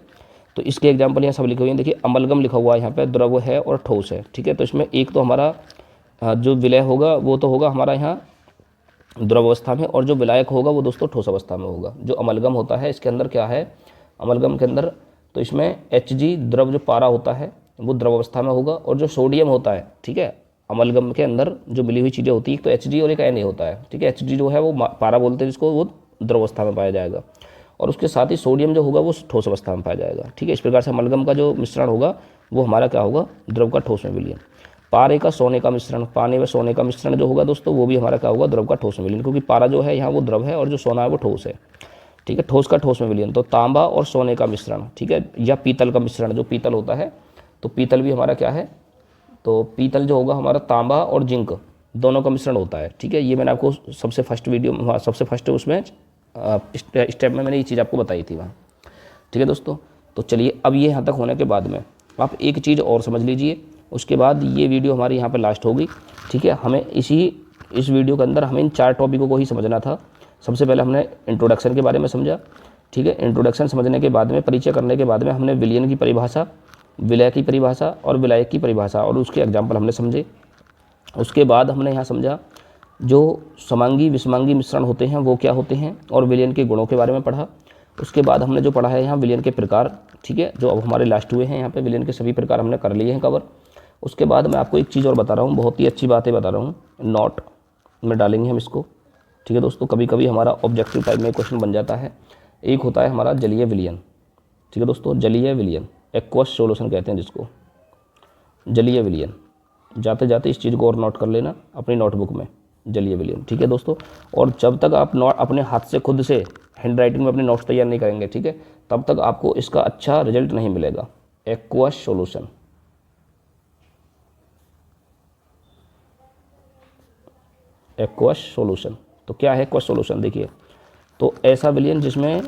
[SPEAKER 1] तो इसके एग्जाम्पल यहाँ सब लिखे हुए हैं, देखिए अमलगम लिखा हुआ है यहाँ पे, द्रव है और ठोस है, ठीक है। तो इसमें एक तो हमारा जो विलय होगा वो तो होगा हमारा यहाँ द्रव अवस्था में, और जो विलायक होगा वो दोस्तों ठोस अवस्था में होगा। जो अमलगम होता है इसके अंदर क्या है, अमलगम के अंदर तो इसमें Hg द्रव जो पारा होता है वो द्रव अवस्था में होगा, और जो सोडियम होता है, ठीक है, अमलगम के अंदर जो मिली हुई चीज़ें होती है, एक तो Hg और एक Na होता है, ठीक है। Hg जो है वो पारा बोलते हैं जिसको, वो द्रव अवस्था में पाया जाएगा, और उसके साथ ही सोडियम जो होगा वो ठोस अवस्था में पाया जाएगा, ठीक है। इस प्रकार से अमलगम का जो मिश्रण होगा वो हमारा क्या होगा, द्रव का ठोस में विलयन। पारे का सोने का मिश्रण, पानी व सोने का मिश्रण जो होगा दोस्तों वो भी हमारा क्या होगा, द्रव का ठोस में विलयन, क्योंकि पारा जो है यहाँ वो द्रव है और जो सोना है वो ठोस है। ठीक है, ठोस का ठोस में विलयन, तो तांबा और सोने का मिश्रण, ठीक है, या पीतल का मिश्रण, जो पीतल होता है, तो पीतल भी हमारा क्या है, तो पीतल जो होगा हमारा तांबा और जिंक दोनों का मिश्रण होता है, ठीक है। ये मैंने आपको सबसे फर्स्ट उसमें स्टेप में मैंने ये चीज़ आपको बताई थी वहाँ, ठीक है दोस्तों। तो चलिए अब ये यहाँ तक होने के बाद में आप एक चीज़ और समझ लीजिए, उसके बाद ये वीडियो हमारी यहाँ पर लास्ट होगी, ठीक है। हमें इस वीडियो के अंदर हमें इन 4 टॉपिकों को ही समझना था। सबसे पहले हमने इंट्रोडक्शन के बारे में समझा, ठीक है। इंट्रोडक्शन समझने के बाद में, परिचय करने के बाद में, हमने विलयन की परिभाषा, विलय की परिभाषा और विलायक की परिभाषा और उसके एग्जाम्पल हमने समझे। उसके बाद हमने यहाँ समझा जो समांगी विषमांगी मिश्रण होते हैं वो क्या होते हैं, और विलयन के गुणों के बारे में पढ़ा। उसके बाद हमने जो पढ़ा है यहाँ विलयन के प्रकार, ठीक है, जो अब हमारे लास्ट हुए हैं यहाँ पे विलयन के सभी प्रकार हमने कर लिए हैं कवर। उसके बाद मैं आपको एक चीज़ और बता रहा हूँ, बहुत ही अच्छी बातें बता रहा हूँ, नोट में डालेंगे हम इसको, ठीक है दोस्तों। कभी कभी हमारा ऑब्जेक्टिव टाइप में क्वेश्चन बन जाता है। एक होता है हमारा जलीय विलयन, ठीक है दोस्तों, जलीय विलयन, एक्वस सॉल्यूशन कहते हैं जिसको, जलीय विलयन। जाते जाते इस चीज़ को और नोट कर लेना अपनी नोटबुक में, जलीय विलयन, ठीक है दोस्तों। और जब तक आप नोट अपने हाथ से खुद से हैंड राइटिंग में अपने नोट्स तैयार नहीं करेंगे, ठीक है, तब तक आपको इसका अच्छा रिजल्ट नहीं मिलेगा। एक्वस सॉल्यूशन, एक्वस सॉल्यूशन, तो क्या है एक्वस सॉल्यूशन, देखिए, तो ऐसा विलयन जिसमें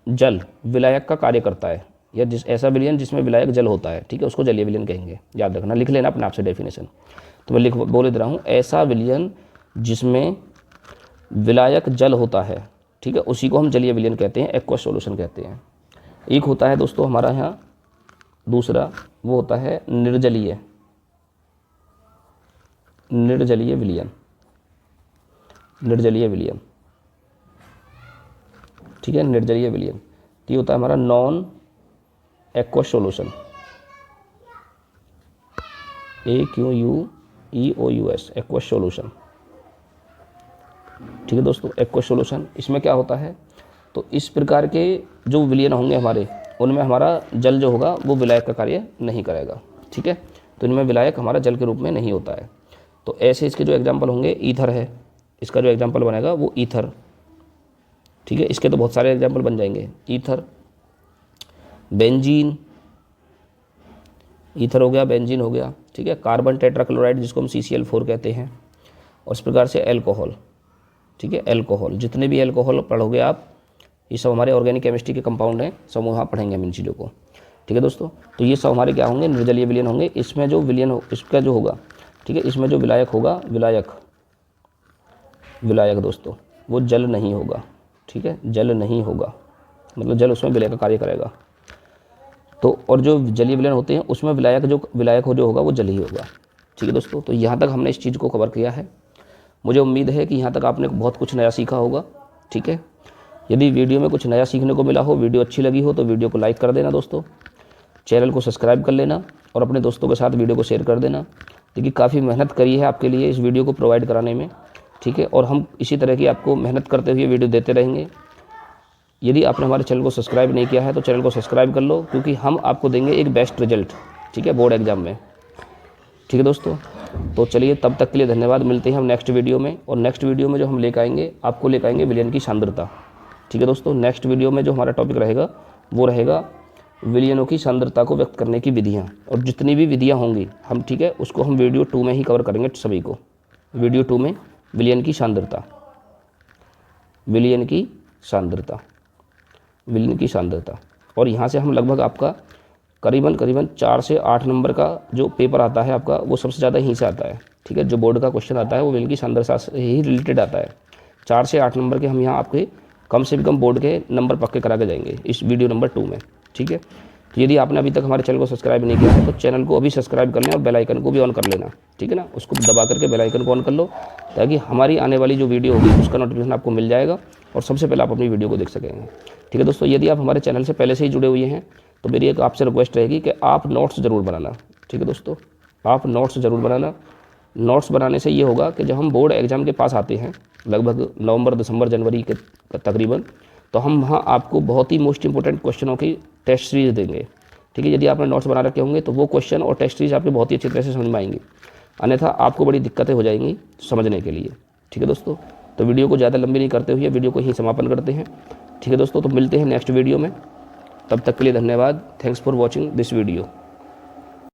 [SPEAKER 1] जल विलायक का कार्य करता है, या ऐसा विलयन जिसमें विलायक जल होता है, ठीक है, उसको जलीय विलयन कहेंगे। याद रखना, लिख लेना अपने आप से डेफिनेशन। तो मैं बोल दे रहा हूँ, ऐसा विलयन जिसमें विलायक जल होता है, ठीक है, उसी को हम जलीय विलयन कहते हैं, एक्वस सॉल्यूशन कहते हैं। एक होता है दोस्तों हमारा यहाँ दूसरा, वो होता है निर्जलीय, निर्जलीय विलयन, निर्जलीय विलयन, ठीक है, निर्जलीय विलयन। ये होता है हमारा non aqueous solution, AQUEOUS, aqueous solution, ठीक है दोस्तों, एक्वस सॉल्यूशन। इसमें क्या होता है, तो इस प्रकार के जो विलयन होंगे हमारे, उनमें हमारा जल जो होगा वो विलायक का कार्य नहीं करेगा, ठीक है, तो इनमें विलायक हमारा जल के रूप में नहीं होता है। तो ऐसे इसके जो एग्जाम्पल होंगे, ईथर है, इसका जो एग्जाम्पल बनेगा वो ईथर, ठीक है, इसके तो बहुत सारे एग्जाम्पल बन जाएंगे, ईथर, बेंजीन, ईथर हो गया, बेंजीन हो गया, ठीक है, कार्बन टेट्राक्लोराइड जिसको हम CCl4 कहते हैं, और इस प्रकार से एल्कोहल, ठीक है, एल्कोहल, जितने भी एल्कोहल पढ़ोगे आप, ये सब हमारे ऑर्गेनिक केमिस्ट्री के कंपाउंड हैं, सब वहाँ पढ़ेंगे हम इन चीज़ों को, ठीक है दोस्तों। तो ये सब हमारे क्या होंगे, निर्जलीय विलयन होंगे। इसमें जो विलयन हो, इसका जो होगा, ठीक है, इसमें जो विलायक होगा, विलायक दोस्तों, वो जल नहीं होगा, ठीक है, जल नहीं होगा, मतलब जल उसमें विलय का कार्य करेगा। तो और जो जलीय विलयन होते हैं उसमें विलायक जो होगा वो जल ही होगा, ठीक है दोस्तों। तो यहाँ तक हमने इस चीज़ को कवर किया है। मुझे उम्मीद है कि यहाँ तक आपने बहुत कुछ नया सीखा होगा, ठीक है। यदि वीडियो में कुछ नया सीखने को मिला हो, वीडियो अच्छी लगी हो, तो वीडियो को लाइक कर देना दोस्तों, चैनल को सब्सक्राइब कर लेना और अपने दोस्तों के साथ वीडियो को शेयर कर देना। देखिए काफ़ी मेहनत करी है आपके लिए इस वीडियो को प्रोवाइड कराने में, ठीक है, और हम इसी तरह की आपको मेहनत करते हुए वीडियो देते रहेंगे। यदि आपने हमारे चैनल को सब्सक्राइब नहीं किया है तो चैनल को सब्सक्राइब कर लो, क्योंकि हम आपको देंगे एक बेस्ट रिजल्ट, ठीक है, बोर्ड एग्जाम में, ठीक है दोस्तों। तो चलिए तब तक के लिए धन्यवाद, मिलते हैं हम नेक्स्ट वीडियो में। और नेक्स्ट वीडियो में जो हम लेकर आएंगे, आपको लेकर आएंगे विलयन की सांद्रता, ठीक है दोस्तों। नेक्स्ट वीडियो में जो हमारा टॉपिक रहेगा वो रहेगा विलयनों की सांद्रता को व्यक्त करने की विधियाँ, और जितनी भी विधियाँ होंगी हम, ठीक है, उसको हम वीडियो 2 में ही कवर करेंगे सभी को। वीडियो 2 में विलयन की सांद्रता, विलयन की सांद्रता, विलयन की सांद्रता। और यहाँ से हम लगभग आपका करीबन 4 से 8 नंबर का जो पेपर आता है आपका, वो सबसे ज़्यादा यहीं से आता है, ठीक है। जो बोर्ड का क्वेश्चन आता है वो विलयन की सांद्रता से ही रिलेटेड आता है। 4 से 8 नंबर के हम यहाँ आपके कम से कम बोर्ड के नंबर पक्के करा के जाएंगे इस वीडियो नंबर 2 में, ठीक है। तो यदि आपने अभी तक हमारे चैनल को सब्सक्राइब नहीं किया है तो चैनल को अभी सब्सक्राइब कर लें और बेल आइकन को भी ऑन कर लेना, ठीक है ना, उसको दबा करके बेल आइकन को ऑन कर लो, ताकि हमारी आने वाली जो वीडियो होगी उसका नोटिफिकेशन आपको मिल जाएगा और सबसे पहले आप अपनी वीडियो को देख सकेंगे, ठीक है दोस्तों। यदि आप हमारे चैनल से पहले से ही जुड़े हुए हैं तो मेरी एक आपसे रिक्वेस्ट रहेगी कि आप नोट्स ज़रूर बनाना, ठीक है दोस्तों, आप नोट्स ज़रूर बनाना। नोट्स बनाने से ये होगा कि जब हम बोर्ड एग्ज़ाम के पास आते हैं लगभग नवंबर, दिसंबर, जनवरी के तकरीबन, तो हम वहाँ आपको बहुत ही मोस्ट इंपॉर्टेंट क्वेश्चनों की टेस्ट सीरीज देंगे, ठीक है। यदि आपने नोट्स बना रखे होंगे तो वो क्वेश्चन और टेस्ट सीरीज आपके बहुत ही अच्छी तरह से समझ में आएंगी, अन्यथा आपको बड़ी दिक्कतें हो जाएंगी समझने के लिए, ठीक है दोस्तों। तो वीडियो को ज़्यादा लंबी नहीं करते हुए वीडियो को ही समापन करते हैं। ठीक है दोस्तों, तो मिलते हैं नेक्स्ट वीडियो में। तब तक के लिए धन्यवाद। Thanks for watching this video.